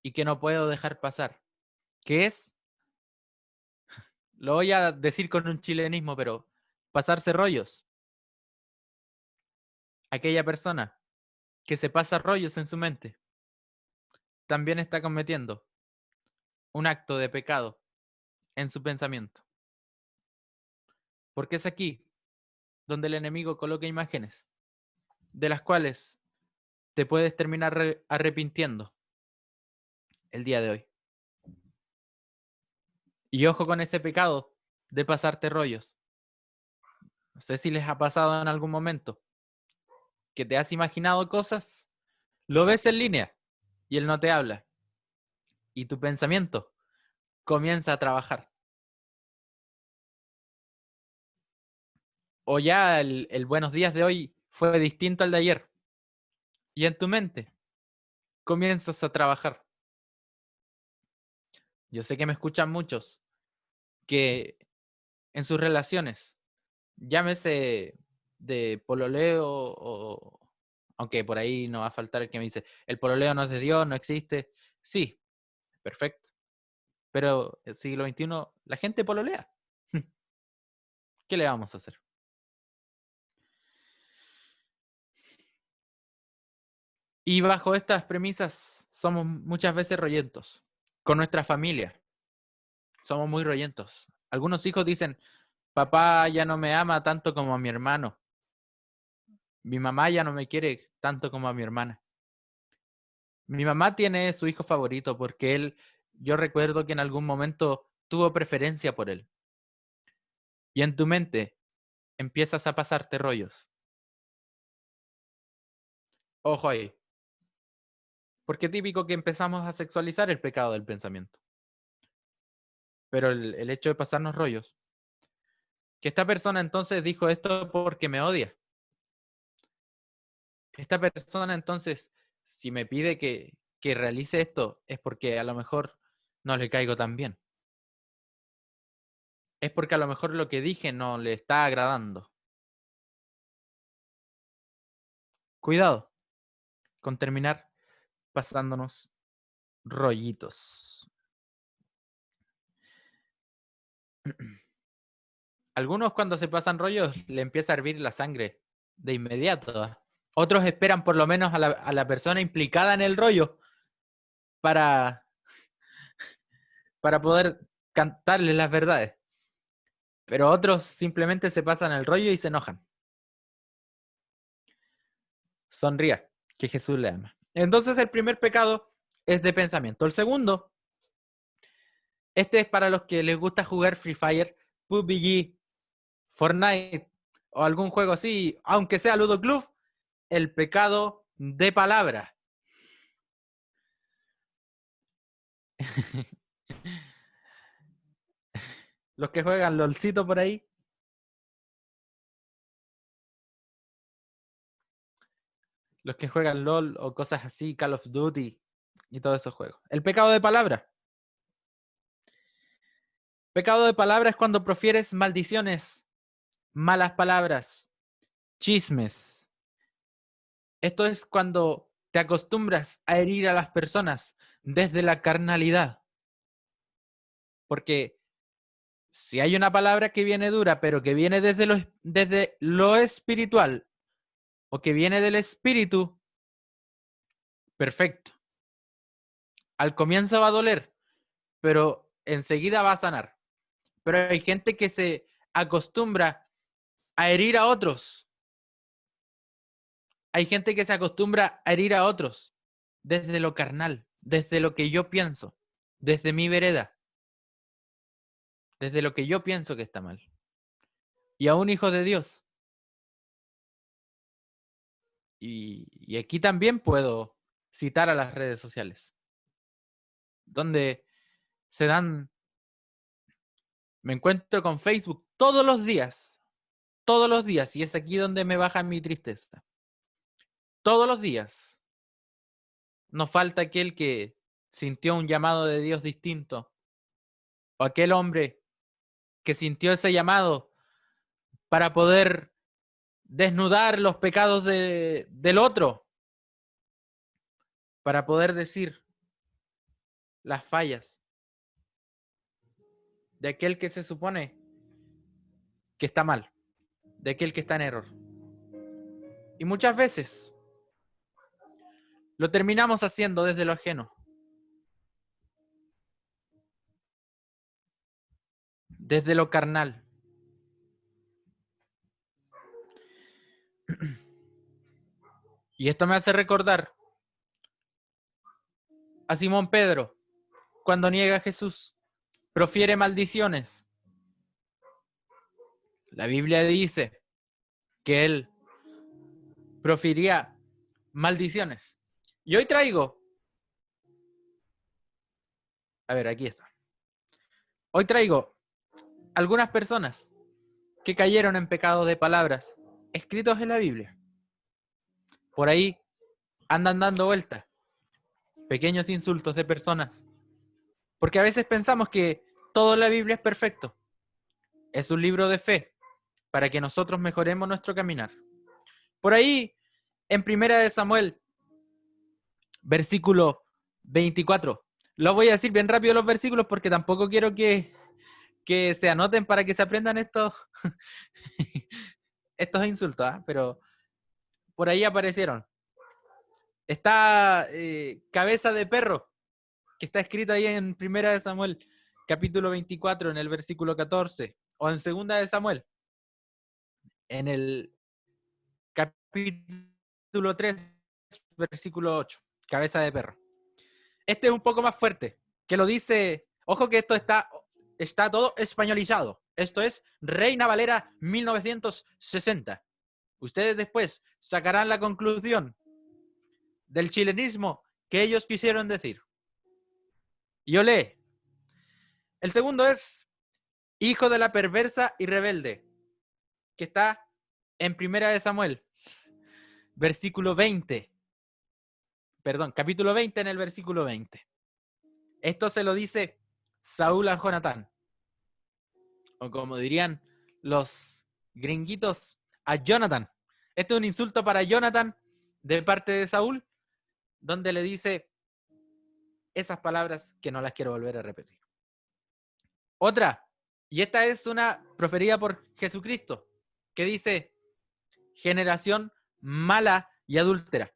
Speaker 1: y que no puedo dejar pasar, que es, lo voy a decir con un chilenismo, pero pasarse rollos. Aquella persona que se pasa rollos en su mente también está cometiendo un acto de pecado en su pensamiento. Porque es aquí donde el enemigo coloca imágenes de las cuales te puedes terminar arrepintiendo el día de hoy. Y ojo con ese pecado de pasarte rollos. No sé si les ha pasado en algún momento que te has imaginado cosas, lo ves en línea y él no te habla. Y tu pensamiento comienza a trabajar. O ya el buenos días de hoy fue distinto al de ayer. Y en tu mente comienzas a trabajar. Yo sé que me escuchan muchos que en sus relaciones, llámese de pololeo o... Aunque por ahí no va a faltar el que me dice, el pololeo no es de Dios, no existe. Sí, perfecto. Pero el siglo XXI, la gente pololea. ¿Qué le vamos a hacer? Y bajo estas premisas somos muchas veces rollentos. Con nuestra familia somos muy rollentos. Algunos hijos dicen, papá ya no me ama tanto como a mi hermano. Mi mamá ya no me quiere tanto como a mi hermana. Mi mamá tiene su hijo favorito porque yo recuerdo que en algún momento tuvo preferencia por él. Y en tu mente empiezas a pasarte rollos. Ojo ahí. Porque es típico que empezamos a sexualizar el pecado del pensamiento. Pero el hecho de pasarnos rollos. Que esta persona entonces dijo esto porque me odia. Esta persona entonces, si me pide que realice esto, es porque a lo mejor no le caigo tan bien. Es porque a lo mejor lo que dije no le está agradando. Cuidado con terminar pasándonos rollitos. Algunos cuando se pasan rollos le empieza a hervir la sangre de inmediato. Otros esperan por lo menos a la persona implicada en el rollo para poder cantarle las verdades. Pero otros simplemente se pasan el rollo y se enojan. Sonría, que Jesús le ama. Entonces el primer pecado es de pensamiento. El segundo, este es para los que les gusta jugar Free Fire, PUBG, Fortnite o algún juego así, aunque sea Ludo Club, el pecado de palabra. Los que juegan LOLcito por ahí. Los que juegan LOL o cosas así, Call of Duty y todos esos juegos. El pecado de palabra. Pecado de palabra es cuando profieres maldiciones, malas palabras, chismes. Esto es cuando te acostumbras a herir a las personas desde la carnalidad. Porque si hay una palabra que viene dura, pero que viene desde lo espiritual, o que viene del espíritu, perfecto. Al comienzo va a doler, pero enseguida va a sanar. Pero hay gente que se acostumbra a herir a otros. Hay gente que se acostumbra a herir a otros desde lo carnal, desde lo que yo pienso, desde mi vereda, desde lo que yo pienso que está mal. Y a un hijo de Dios. Y aquí también puedo citar a las redes sociales, donde se dan Me encuentro con Facebook todos los días, y es aquí donde me baja mi tristeza. Todos los días. Nos falta aquel que sintió un llamado de Dios distinto, o aquel hombre que sintió ese llamado para poder desnudar los pecados del otro, para poder decir las fallas de aquel que se supone que está mal, de aquel que está en error. Y muchas veces lo terminamos haciendo desde lo ajeno, desde lo carnal. Y esto me hace recordar a Simón Pedro, cuando niega a Jesús, profiere maldiciones. La Biblia dice que él profería maldiciones. Y hoy traigo, aquí está. Hoy traigo algunas personas que cayeron en pecado de palabras escritos en la Biblia. Por ahí andan dando vueltas pequeños insultos de personas, porque a veces pensamos que todo en la Biblia es perfecto. Es un libro de fe para que nosotros mejoremos nuestro caminar. Por ahí, en 1 de Samuel, versículo 24. Lo voy a decir bien rápido los versículos porque tampoco quiero que se anoten para que se aprendan estos insultos, ¿eh? Pero por ahí aparecieron. Está cabeza de perro, que está escrito ahí en 1 de Samuel, capítulo 24, en el versículo 14, o en 2 de Samuel, en el capítulo 3, versículo 8, cabeza de perro. Este es un poco más fuerte, que lo dice, ojo que esto está todo españolizado. Esto es Reina Valera 1960. Ustedes después sacarán la conclusión del chilenismo que ellos quisieron decir. Y olé. El segundo es hijo de la perversa y rebelde, que está en 1 de Samuel, versículo 20. Perdón, capítulo 20 en el versículo 20. Esto se lo dice Saúl a Jonatán. O como dirían los gringuitos, a Jonathan. Este es un insulto para Jonathan de parte de Saúl, donde le dice esas palabras que no las quiero volver a repetir. Otra, y esta es una proferida por Jesucristo, que dice, generación mala y adúltera.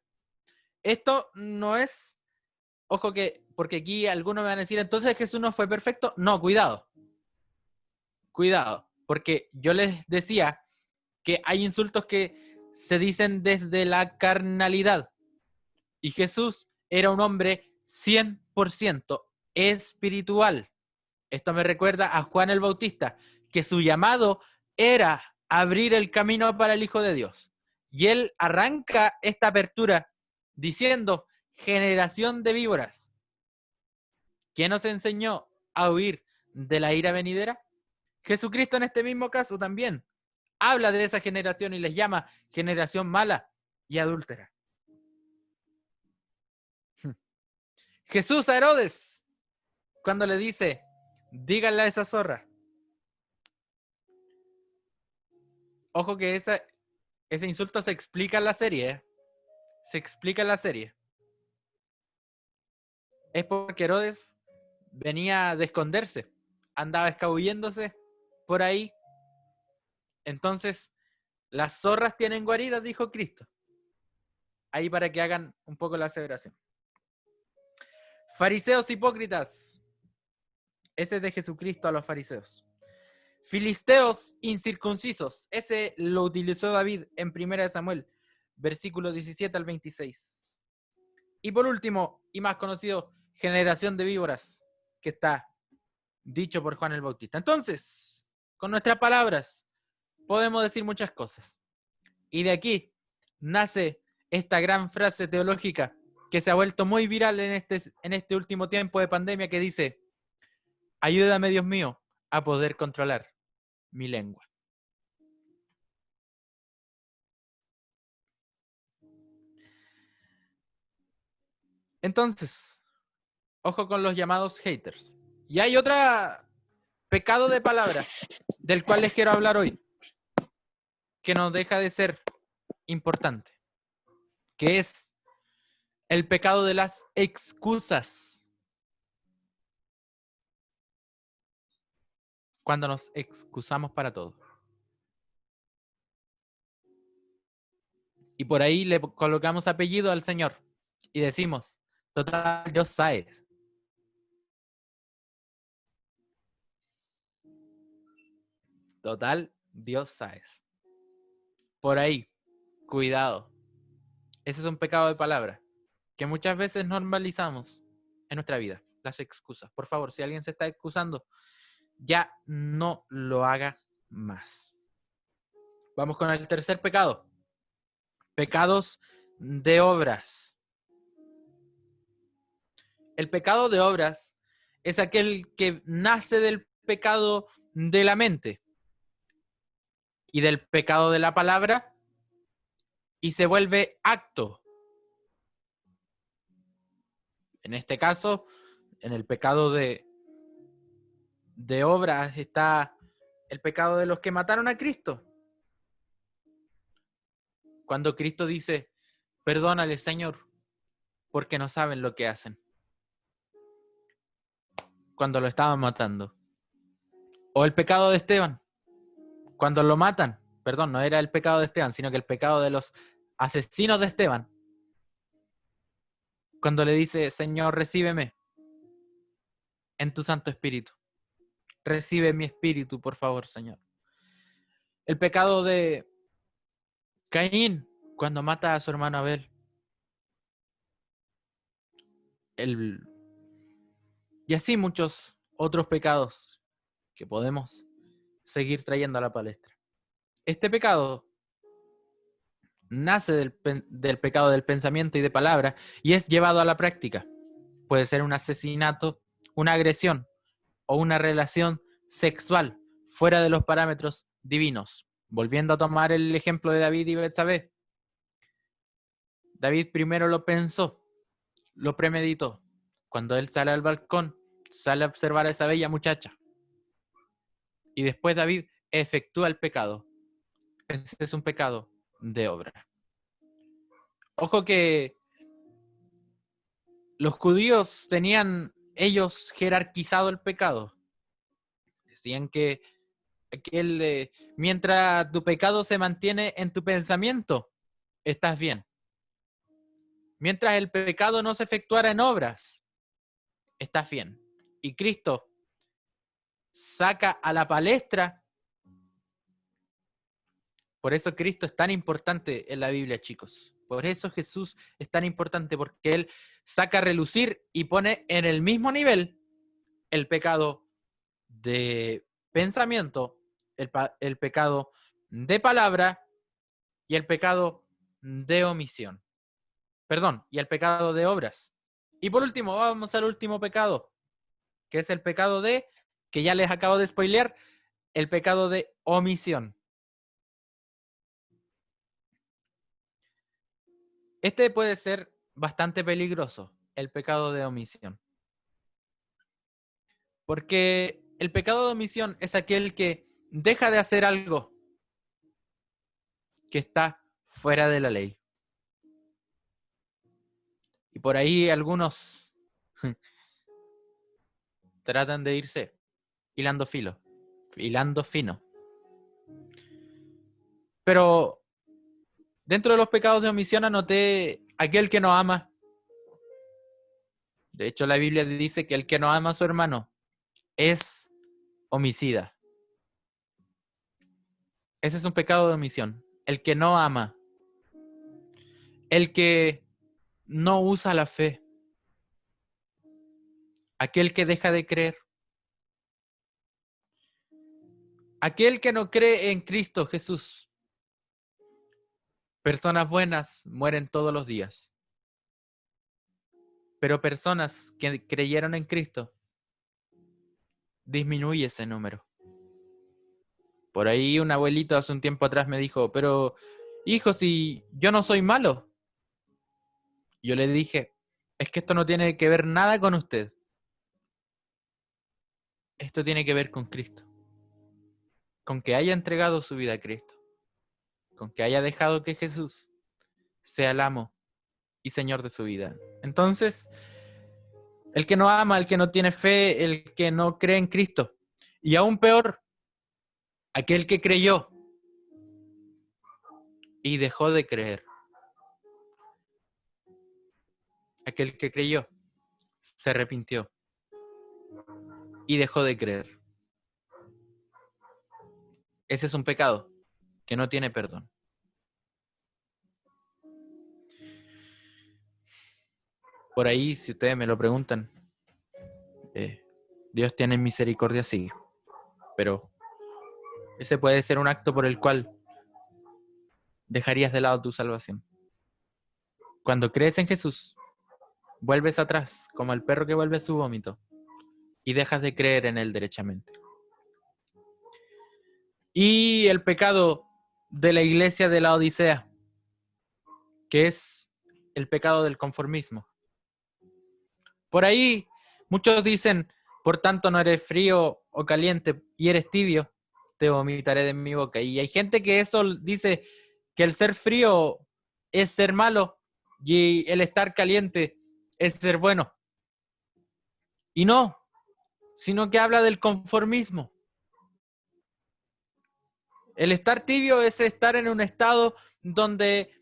Speaker 1: Esto no es, ojo que, porque aquí algunos me van a decir, entonces Jesús no fue perfecto. No, cuidado, porque yo les decía que hay insultos que se dicen desde la carnalidad. Y Jesús era un hombre 100% espiritual. Esto me recuerda a Juan el Bautista, que su llamado era abrir el camino para el Hijo de Dios. Y él arranca esta apertura diciendo, generación de víboras. ¿Quién nos enseñó a huir de la ira venidera? Jesucristo en este mismo caso también habla de esa generación y les llama generación mala y adúltera. Jesús a Herodes, cuando le dice, díganle a esa zorra. Ojo que ese insulto se explica en la serie, ¿eh? Se explica en la serie. Es porque Herodes venía de esconderse, andaba escabulléndose por ahí. Entonces, las zorras tienen guaridas, dijo Cristo. Ahí para que hagan un poco la aseveración. Fariseos hipócritas. Ese es de Jesucristo a los fariseos. Filisteos incircuncisos. Ese lo utilizó David en 1 Samuel, versículo 17 al 26. Y por último, y más conocido, generación de víboras, que está dicho por Juan el Bautista. Entonces, con nuestras palabras, podemos decir muchas cosas. Y de aquí nace esta gran frase teológica que se ha vuelto muy viral en este último tiempo de pandemia, que dice, ayúdame Dios mío a poder controlar mi lengua. Entonces, ojo con los llamados haters. Y hay otro pecado de palabra del cual les quiero hablar hoy, que no deja de ser importante, que es el pecado de las excusas. Cuando nos excusamos para todo. Y por ahí le colocamos apellido al Señor y decimos, total, Dios sabe. Total, Dios sabe. Por ahí, cuidado. Ese es un pecado de palabra que muchas veces normalizamos en nuestra vida, las excusas. Por favor, si alguien se está excusando, ya no lo haga más. Vamos con el tercer pecado. Pecados de obras. El pecado de obras es aquel que nace del pecado de la mente y del pecado de la palabra y se vuelve acto. En este caso, en el pecado de obras está el pecado de los que mataron a Cristo. Cuando Cristo dice, perdónale, Señor, porque no saben lo que hacen. Cuando lo estaban matando. O el pecado de Esteban. Cuando lo matan. Perdón, no era el pecado de Esteban, sino que el pecado de los asesinos de Esteban. Cuando le dice, Señor, recíbeme en tu Santo Espíritu. Recibe mi espíritu, por favor, Señor. El pecado de Caín, cuando mata a su hermano Abel. Y así muchos otros pecados que podemos seguir trayendo a la palestra. Este pecado nace del pecado del pensamiento y de palabra y es llevado a la práctica. Puede ser un asesinato, una agresión o una relación sexual fuera de los parámetros divinos. Volviendo a tomar el ejemplo de David y Betsabé. David primero lo pensó, lo premeditó. Cuando él sale al balcón, sale a observar a esa bella muchacha. Y después David efectúa el pecado. Ese es un pecado de obra. Ojo que los judíos tenían ellos jerarquizado el pecado. Decían que mientras tu pecado se mantiene en tu pensamiento, estás bien. Mientras el pecado no se efectuara en obras, estás bien. Y Cristo saca a la palestra. Por eso Cristo es tan importante en la Biblia, chicos. Por eso Jesús es tan importante, porque Él saca a relucir y pone en el mismo nivel el pecado de pensamiento, el pecado de palabra y el pecado de omisión. Perdón, y el pecado de obras. Y por último, vamos al último pecado, que es el pecado que ya les acabo de spoilear, el pecado de omisión. Este puede ser bastante peligroso, el pecado de omisión. Porque el pecado de omisión es aquel que deja de hacer algo que está fuera de la ley. Y por ahí algunos tratan de irse hilando fino. Pero dentro de los pecados de omisión anoté aquel que no ama. De hecho, la Biblia dice que el que no ama a su hermano es homicida. Ese es un pecado de omisión. El que no ama. El que no usa la fe. Aquel que deja de creer. Aquel que no cree en Cristo Jesús. Personas buenas mueren todos los días. Pero personas que creyeron en Cristo disminuye ese número. Por ahí un abuelito hace un tiempo atrás me dijo, pero hijo, si yo no soy malo. Yo le dije, es que esto no tiene que ver nada con usted. Esto tiene que ver con Cristo. Con que haya entregado su vida a Cristo. Con que haya dejado que Jesús sea el amo y Señor de su vida. Entonces, el que no ama, el que no tiene fe, el que no cree en Cristo. Y aún peor, aquel que creyó y dejó de creer. Aquel que creyó, se arrepintió y dejó de creer. Ese es un pecado que no tiene perdón. Por ahí, si ustedes me lo preguntan, Dios tiene misericordia, sí, pero ese puede ser un acto por el cual dejarías de lado tu salvación. Cuando crees en Jesús, vuelves atrás, como el perro que vuelve a su vómito, y dejas de creer en Él derechamente. Y el pecado de la iglesia de la Odisea, que es el pecado del conformismo. Por ahí muchos dicen, por tanto no eres frío o caliente y eres tibio, te vomitaré de mi boca. Y hay gente que eso dice que el ser frío es ser malo y el estar caliente es ser bueno. Y no, sino que habla del conformismo. El estar tibio es estar en un estado donde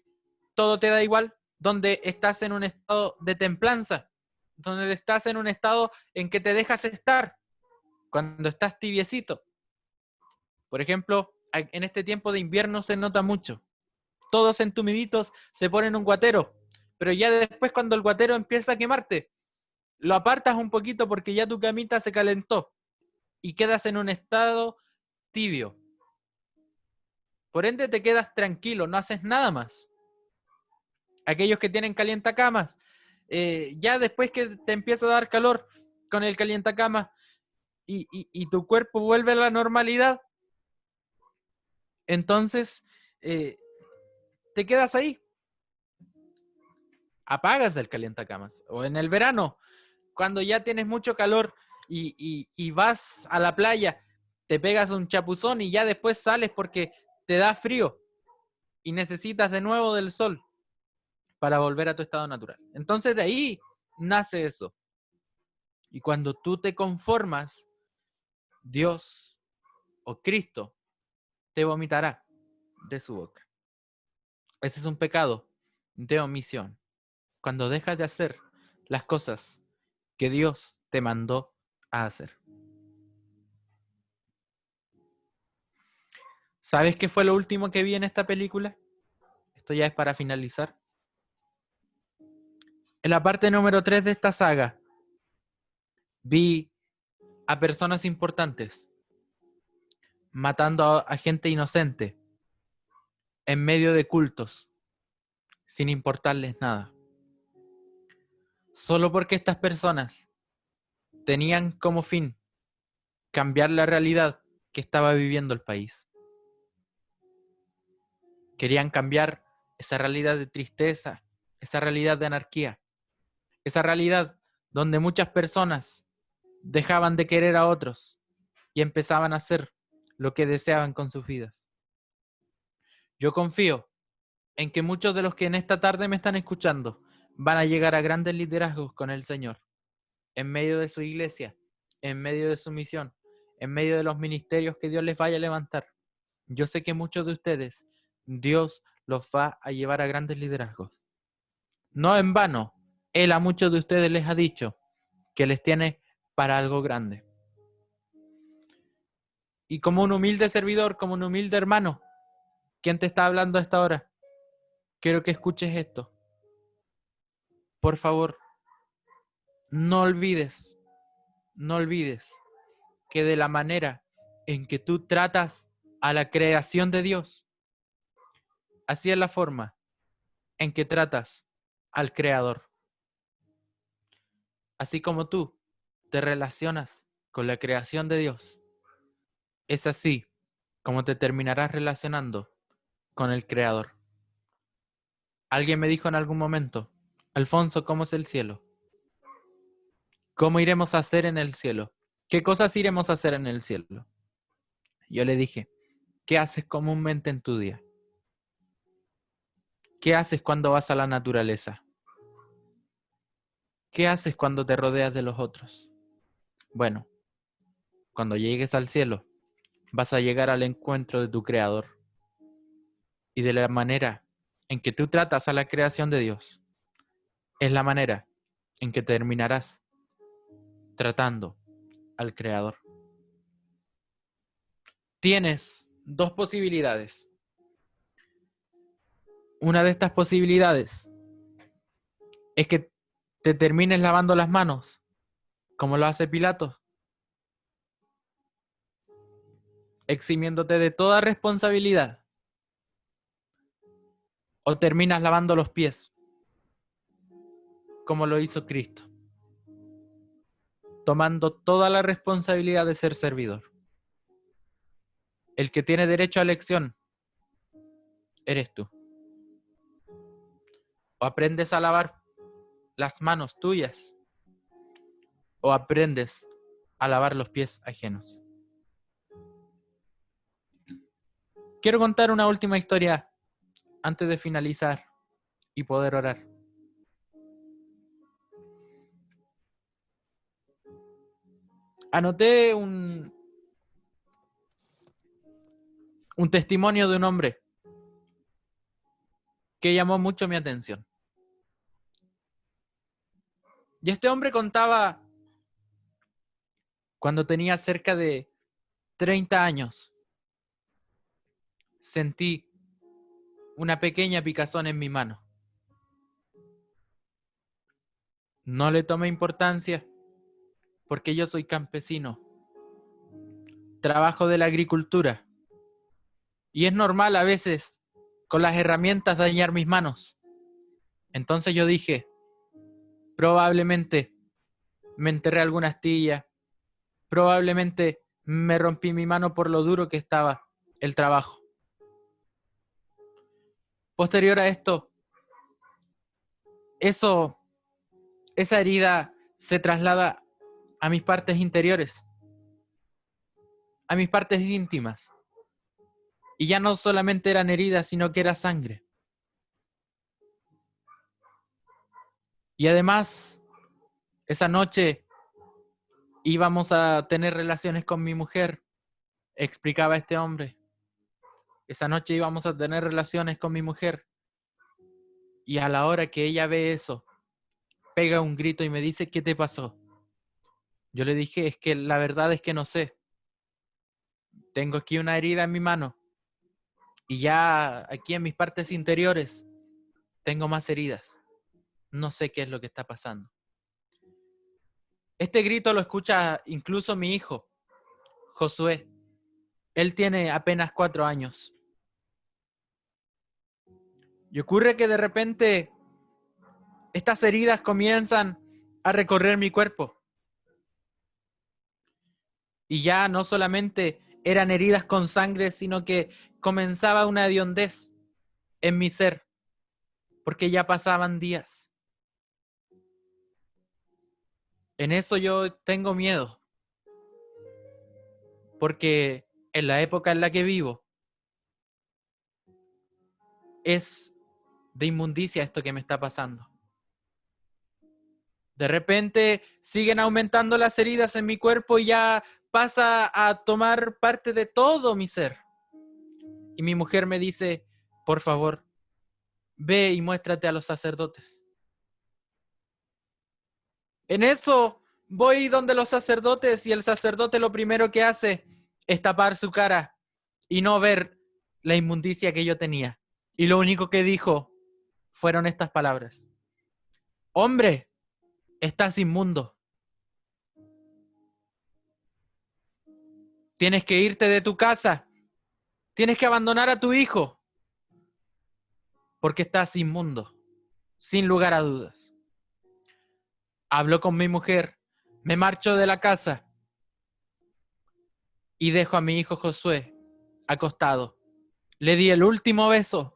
Speaker 1: todo te da igual, donde estás en un estado de templanza, donde estás en un estado en que te dejas estar cuando estás tibiecito. Por ejemplo, en este tiempo de invierno se nota mucho. Todos entumiditos se ponen un guatero, pero ya después cuando el guatero empieza a quemarte, lo apartas un poquito porque ya tu camita se calentó y quedas en un estado tibio. Por ende te quedas tranquilo, no haces nada más. Aquellos que tienen calientacamas, ya después que te empieza a dar calor con el calientacamas y tu cuerpo vuelve a la normalidad, entonces te quedas ahí. Apagas el calientacamas. O en el verano, cuando ya tienes mucho calor y vas a la playa, te pegas un chapuzón y ya después sales porque te da frío y necesitas de nuevo del sol para volver a tu estado natural. Entonces de ahí nace eso. Y cuando tú te conformas, Dios o Cristo te vomitará de su boca. Ese es un pecado de omisión. Cuando dejas de hacer las cosas que Dios te mandó a hacer. ¿Sabes qué fue lo último que vi en esta película? Esto ya es para finalizar. En la parte número 3 de esta saga, vi a personas importantes matando a gente inocente en medio de cultos, sin importarles nada. Solo porque estas personas tenían como fin cambiar la realidad que estaba viviendo el país. Querían cambiar esa realidad de tristeza, esa realidad de anarquía, esa realidad donde muchas personas dejaban de querer a otros y empezaban a hacer lo que deseaban con sus vidas. Yo confío en que muchos de los que en esta tarde me están escuchando van a llegar a grandes liderazgos con el Señor, en medio de su iglesia, en medio de su misión, en medio de los ministerios que Dios les vaya a levantar. Yo sé que muchos de ustedes, Dios los va a llevar a grandes liderazgos. No en vano, Él a muchos de ustedes les ha dicho que les tiene para algo grande. Y como un humilde servidor, como un humilde hermano, ¿quién te está hablando a esta hora? Quiero que escuches esto. Por favor, no olvides que de la manera en que tú tratas a la creación de Dios, así es la forma en que tratas al Creador. Así como tú te relacionas con la creación de Dios, es así como te terminarás relacionando con el Creador. Alguien me dijo en algún momento, Alfonso, ¿cómo es el cielo? ¿Cómo iremos a hacer en el cielo? ¿Qué cosas iremos a hacer en el cielo? Yo le dije, ¿qué haces comúnmente en tu día? ¿Qué haces cuando vas a la naturaleza? ¿Qué haces cuando te rodeas de los otros? Bueno, cuando llegues al cielo, vas a llegar al encuentro de tu Creador. Y de la manera en que tú tratas a la creación de Dios, es la manera en que terminarás tratando al Creador. Tienes dos posibilidades. Una de estas posibilidades es que te termines lavando las manos, como lo hace Pilato, eximiéndote de toda responsabilidad. O terminas lavando los pies, como lo hizo Cristo, tomando toda la responsabilidad de ser servidor. El que tiene derecho a elección eres tú. O aprendes a lavar las manos tuyas, o aprendes a lavar los pies ajenos. Quiero contar una última historia antes de finalizar y poder orar. Anoté un testimonio de un hombre que llamó mucho mi atención. Y este hombre contaba cuando tenía cerca de 30 años. Sentí una pequeña picazón en mi mano. No le tomé importancia porque yo soy campesino. Trabajo de la agricultura. Y es normal a veces con las herramientas dañar mis manos. Entonces yo dije, probablemente me enterré alguna astilla, probablemente me rompí mi mano por lo duro que estaba el trabajo. Posterior a esto, esa herida se traslada a mis partes interiores, a mis partes íntimas. Y ya no solamente eran heridas, sino que era sangre. Y además, esa noche íbamos a tener relaciones con mi mujer, explicaba este hombre. Esa noche íbamos a tener relaciones con mi mujer. Y a la hora que ella ve eso, pega un grito y me dice, ¿qué te pasó? Yo le dije, es que la verdad es que no sé. Tengo aquí una herida en mi mano. Y ya aquí en mis partes interiores tengo más heridas. No sé qué es lo que está pasando. Este grito lo escucha incluso mi hijo, Josué. Él tiene apenas 4 años. Y ocurre que de repente estas heridas comienzan a recorrer mi cuerpo. Y ya no solamente eran heridas con sangre, sino que comenzaba una hediondez en mi ser, porque ya pasaban días. En eso yo tengo miedo, porque en la época en la que vivo es de inmundicia esto que me está pasando. De repente siguen aumentando las heridas en mi cuerpo y ya pasa a tomar parte de todo mi ser. Y mi mujer me dice, por favor, ve y muéstrate a los sacerdotes. En eso voy donde los sacerdotes y el sacerdote lo primero que hace es tapar su cara y no ver la inmundicia que yo tenía. Y lo único que dijo fueron estas palabras. Hombre, estás inmundo. Tienes que irte de tu casa. Tienes que abandonar a tu hijo. Porque estás inmundo. Sin lugar a dudas. Hablo con mi mujer. Me marcho de la casa. y dejo a mi hijo Josué acostado. Le di el último beso,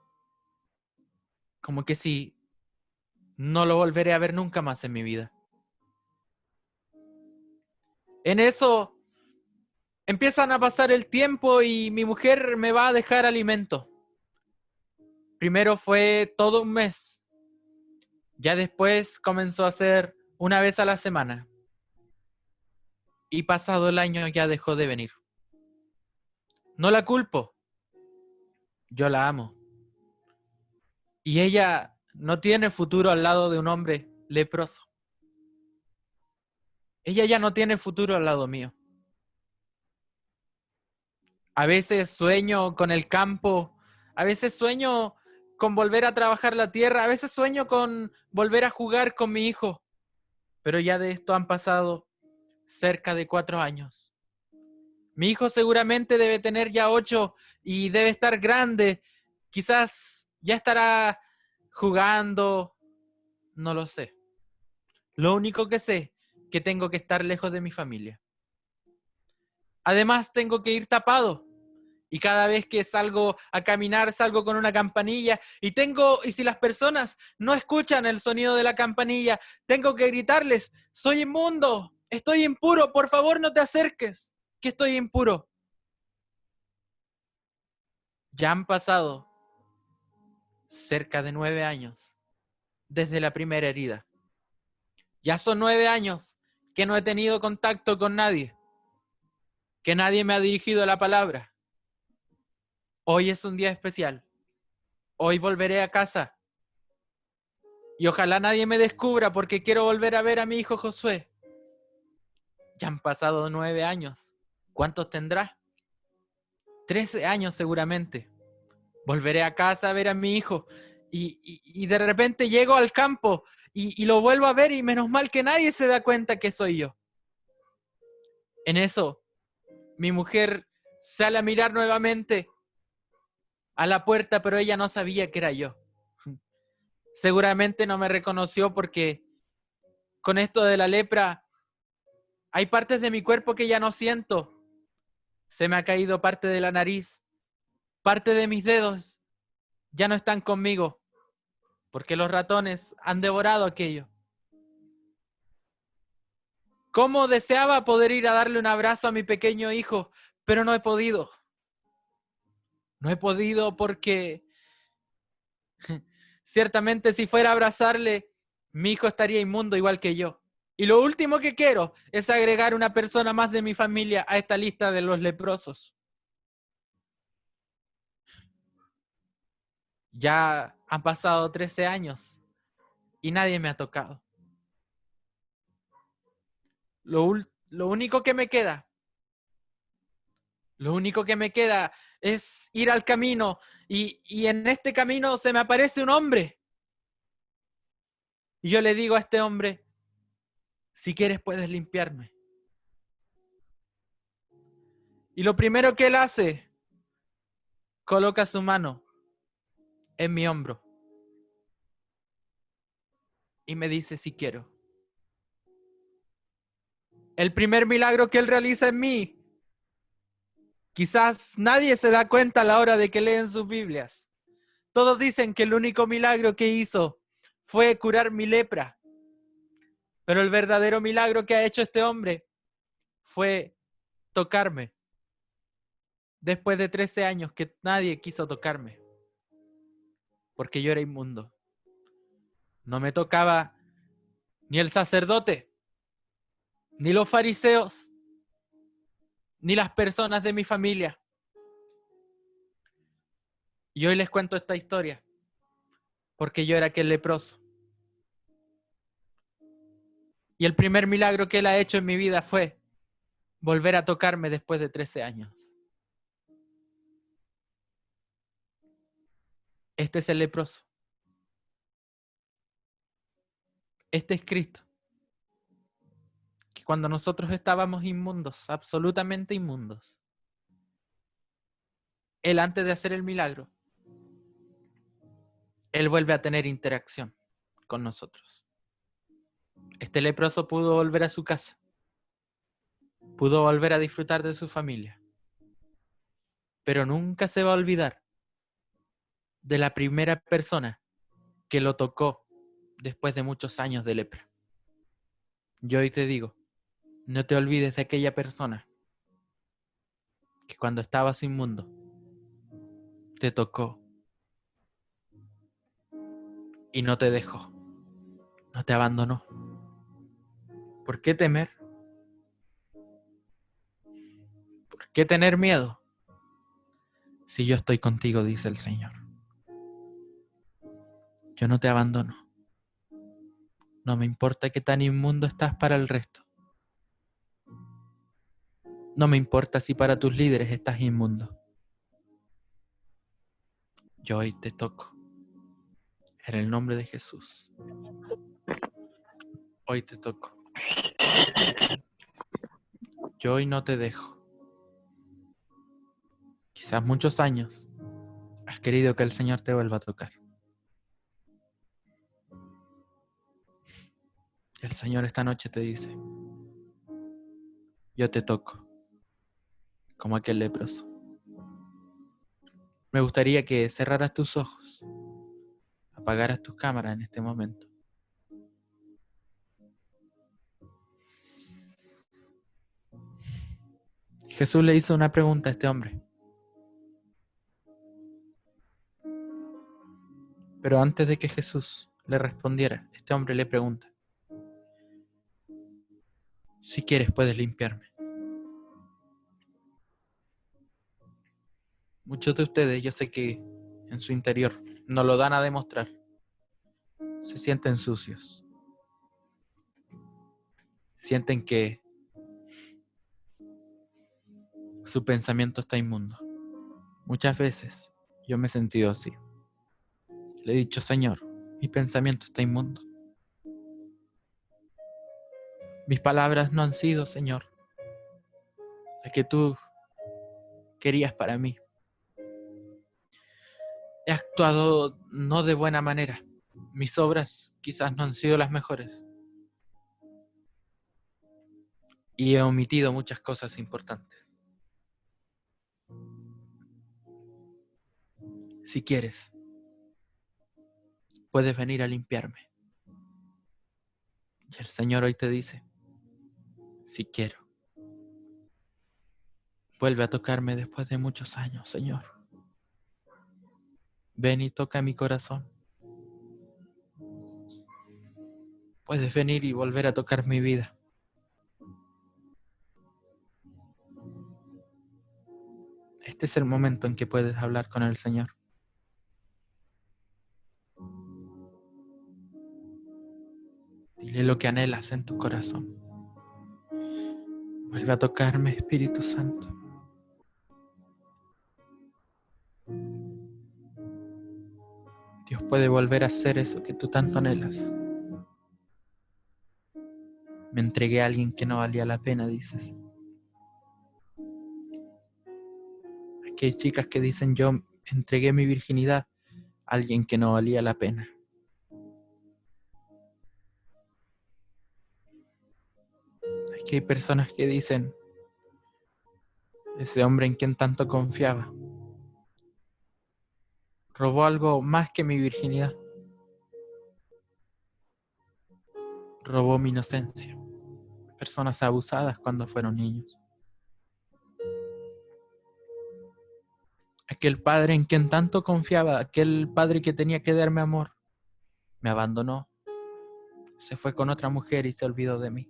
Speaker 1: como que si no lo volveré a ver nunca más en mi vida. En eso empiezan a pasar el tiempo y mi mujer me va a dejar alimento. Primero fue todo un mes. Ya después comenzó a ser una vez a la semana. Y pasado el año ya dejó de venir. No la culpo. Yo la amo. Y ella no tiene futuro al lado de un hombre leproso. Ella ya no tiene futuro al lado mío. A veces sueño con el campo, a veces sueño con volver a trabajar la tierra, a veces sueño con volver a jugar con mi hijo. Pero ya de esto han pasado cerca de 4 años. Mi hijo seguramente debe tener ya 8 y debe estar grande. Quizás ya estará jugando, no lo sé. Lo único que sé es que tengo que estar lejos de mi familia. Además tengo que ir tapado. Y cada vez que salgo a caminar, salgo con una campanilla. Y si las personas no escuchan el sonido de la campanilla, tengo que gritarles: soy inmundo, estoy impuro, por favor no te acerques, que estoy impuro. Ya han pasado cerca de 9 años desde la primera herida. Ya son 9 años que no he tenido contacto con nadie, que nadie me ha dirigido la palabra. Hoy es un día especial. Hoy volveré a casa. Y ojalá nadie me descubra porque quiero volver a ver a mi hijo Josué. Ya han pasado 9 años. ¿Cuántos tendrá? 13 años seguramente. Volveré a casa a ver a mi hijo. Y de repente llego al campo y lo vuelvo a ver y menos mal que nadie se da cuenta que soy yo. En eso, mi mujer sale a mirar nuevamente a la puerta, pero ella no sabía que era yo. Seguramente no me reconoció porque con esto de la lepra hay partes de mi cuerpo que ya no siento. Se me ha caído parte de la nariz. Parte de mis dedos ya no están conmigo porque los ratones han devorado aquello. Cómo deseaba poder ir a darle un abrazo a mi pequeño hijo, pero no he podido. No he podido porque ciertamente si fuera a abrazarle, mi hijo estaría inmundo igual que yo. Y lo último que quiero es agregar una persona más de mi familia a esta lista de los leprosos. Ya han pasado 13 años y nadie me ha tocado. Lo único que me queda es ir al camino y en este camino se me aparece un hombre. Y yo le digo a este hombre: si quieres puedes limpiarme. Y lo primero que él hace, coloca su mano en mi hombro y me dice: si quiero. El primer milagro que él realiza en mí, quizás nadie se da cuenta a la hora de que leen sus Biblias. Todos dicen que el único milagro que hizo fue curar mi lepra. Pero el verdadero milagro que ha hecho este hombre fue tocarme. Después de 13 años que nadie quiso tocarme, porque yo era inmundo. No me tocaba ni el sacerdote, ni los fariseos, ni las personas de mi familia. Y hoy les cuento esta historia, porque yo era aquel leproso. Y el primer milagro que él ha hecho en mi vida fue volver a tocarme después de 13 años. Este es el leproso. Este es Cristo. Que cuando nosotros estábamos inmundos, absolutamente inmundos, Él, antes de hacer el milagro, Él vuelve a tener interacción con nosotros. Este leproso pudo volver a su casa. Pudo volver a disfrutar de su familia. pero nunca se va a olvidar de la primera persona que lo tocó después de muchos años de lepra. Yo hoy te digo, no te olvides de aquella persona que cuando estabas inmundo te tocó y no te dejó, no te abandonó. ¿Por qué temer? ¿Por qué tener miedo? Si yo estoy contigo, dice el Señor. Yo no te abandono. No me importa qué tan inmundo estás para el resto. No me importa si para tus líderes estás inmundo. Yo hoy te toco. En el nombre de Jesús. Hoy te toco. Yo hoy no te dejo. Quizás muchos años has querido que el Señor te vuelva a tocar. El Señor esta noche te dice, yo te toco, como aquel leproso. Me gustaría que cerraras tus ojos, apagaras tus cámaras en este momento. Jesús le hizo una pregunta a este hombre. Pero antes de que Jesús le respondiera, este hombre le pregunta, si quieres puedes limpiarme. Muchos de ustedes, yo sé que en su interior no lo dan a demostrar, se sienten sucios. Sienten que su pensamiento está inmundo. Muchas veces yo me he sentido así. Le he dicho, Señor, mi pensamiento está inmundo. Mis palabras no han sido, Señor, las que tú querías para mí. He actuado no de buena manera. Mis obras quizás no han sido las mejores. Y he omitido muchas cosas importantes. Si quieres, puedes venir a limpiarme. Y el Señor hoy te dice, si quiero, vuelve a tocarme después de muchos años, Señor. Ven y toca mi corazón. Puedes venir y volver a tocar mi vida. Este es el momento en que puedes hablar con el Señor. Dile lo que anhelas en tu corazón. Vuelve a tocarme, Espíritu Santo. Dios puede volver a hacer eso que tú tanto anhelas. Me entregué a alguien que no valía la pena, dices. Aquí hay chicas que dicen, yo entregué mi virginidad a alguien que no valía la pena. Aquí hay personas que dicen, ese hombre en quien tanto confiaba robó algo más que mi virginidad. Robó mi inocencia. Personas abusadas cuando fueron niños. Aquel padre en quien tanto confiaba, aquel padre que tenía que darme amor, me abandonó. Se fue con otra mujer y se olvidó de mí.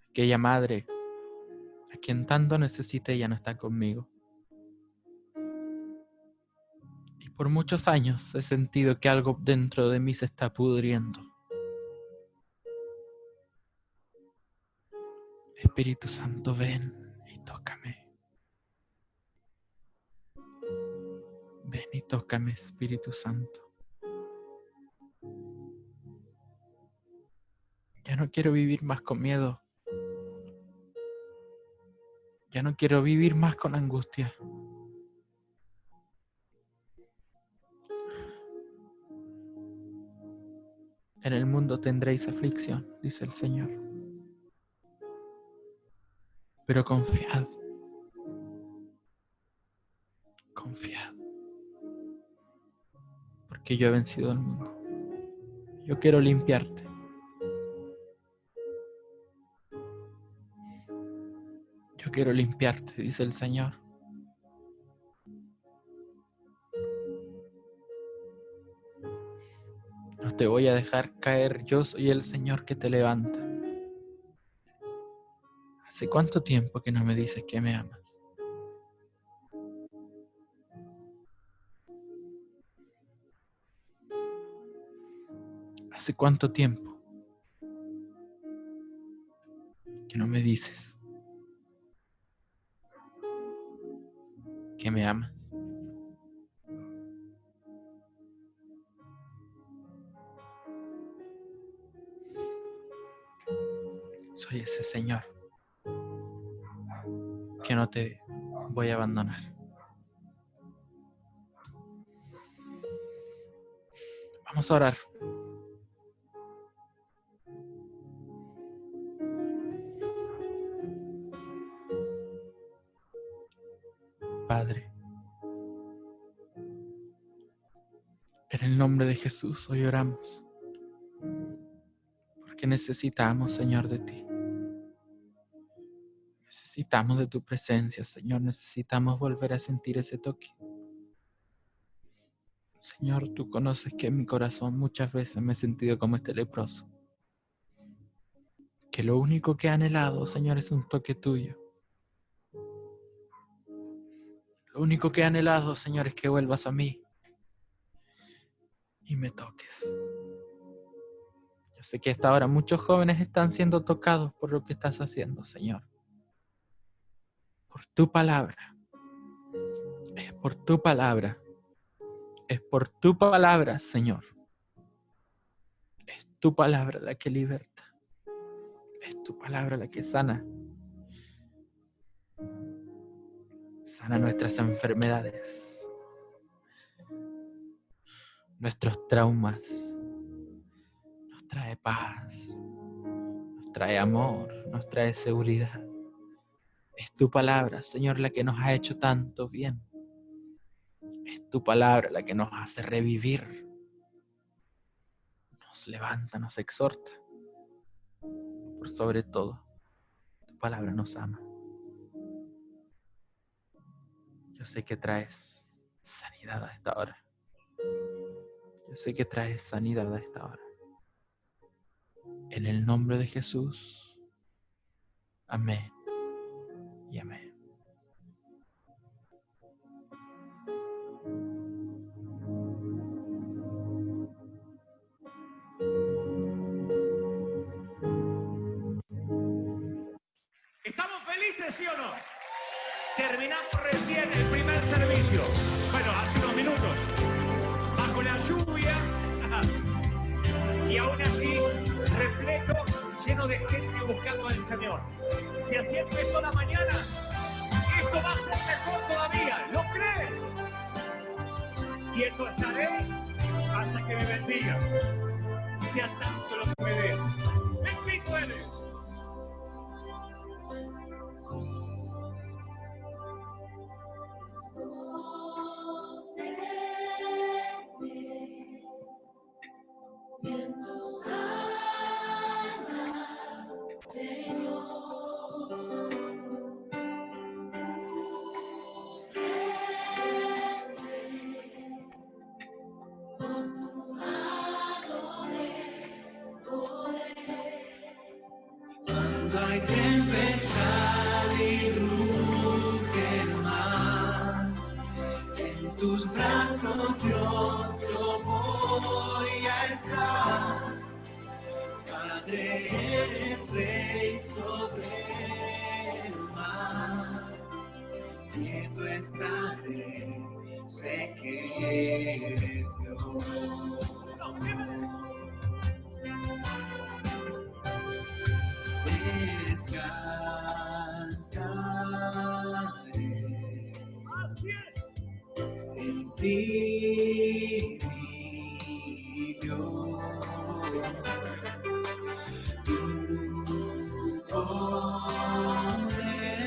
Speaker 1: Aquella madre a quien tanto necesité ya no está conmigo. Y por muchos años he sentido que algo dentro de mí se está pudriendo. Espíritu Santo, ven y tócame. Ven y tócame, Espíritu Santo. Ya no quiero vivir más con miedo. Ya no quiero vivir más con angustia. En el mundo tendréis aflicción, dice el Señor. Pero confiad. Confiad. Porque yo he vencido al mundo. Yo quiero limpiarte. Yo quiero limpiarte, dice el Señor. No te voy a dejar caer, yo soy el Señor que te levanta. ¿Hace cuánto tiempo que no me dices que me amas? ¿Hace cuánto tiempo que no me dices que me amas? Soy ese Señor que no te voy a abandonar. Vamos a orar. Padre, en el nombre de Jesús hoy oramos, porque necesitamos, Señor, de ti. Necesitamos de tu presencia, Señor. Necesitamos volver a sentir ese toque. Señor, tú conoces que en mi corazón muchas veces me he sentido como este leproso. Que lo único que he anhelado, Señor, es un toque tuyo. Lo único que he anhelado, Señor, es que vuelvas a mí y me toques. Yo sé que hasta ahora muchos jóvenes están siendo tocados por lo que estás haciendo, Señor. Por tu palabra. Es por tu palabra. Es por tu palabra, Señor. Es tu palabra la que liberta. Es tu palabra la que sana. Sana nuestras enfermedades. Nuestros traumas. Nos trae paz. Nos trae amor. Nos trae seguridad. Es tu palabra, Señor, la que nos ha hecho tanto bien. Es tu palabra la que nos hace revivir. Nos levanta, nos exhorta. Por sobre todo, tu palabra nos ama. Yo sé que traes sanidad a esta hora. Yo sé que traes sanidad a esta hora. En el nombre de Jesús. Amén. Y amén.
Speaker 8: ¿Estamos felices, sí o no? Terminamos recién el primer servicio. Bueno, hace unos minutos. Bajo la lluvia. Y aún así, repleto, lleno de gente buscando al Señor. Si así empezó la mañana, esto va a ser mejor todavía. ¿Lo crees? Quieto estaré hasta que me bendigas. Sea tanto lo que me des. Bendito eres.
Speaker 9: En tus alas, Señor, con tu mano de poder. Cuando hay tempestad y ruge el mar, en tus brazos, Dios, yo voy a estar. Padre, eres rey sobre el mar. Quieto estaré, sé que eres Dios. Descansaré.
Speaker 8: Así es.
Speaker 9: En ti, mi Dios. Tú pones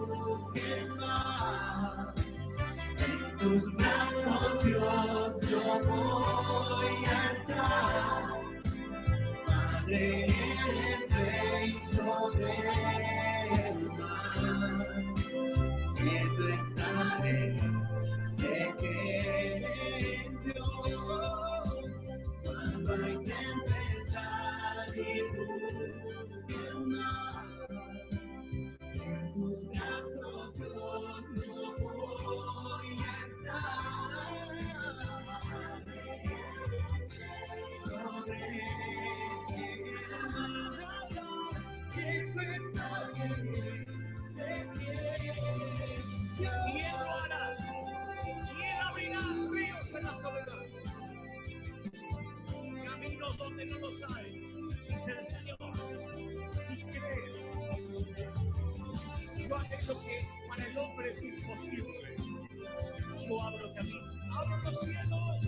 Speaker 9: rugen más. En tus brazos, Dios, yo voy a estar. Padre, eres rey sobre el mar. Quieto estaré, sé que eres Dios. Cuando hay tempestad y ruge el mar, en tus brazos, Dios, yo voy a estar. Sobre el mar, que tú estás bien, sé que
Speaker 8: Y Él lo hará. Y Él abrirá ríos en la soledad. Caminos donde no los hay. Dice el Señor. Si crees, yo haré lo que para el hombre es imposible. Yo abro camino, abro los cielos.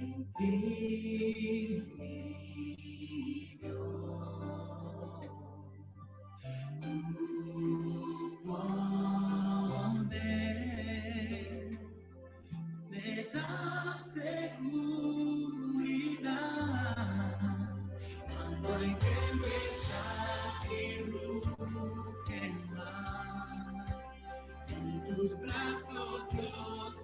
Speaker 9: en ti, mi Dios, tu poder me da seguridad cuando hay tempestad y ruge el mar. En tus brazos, Dios,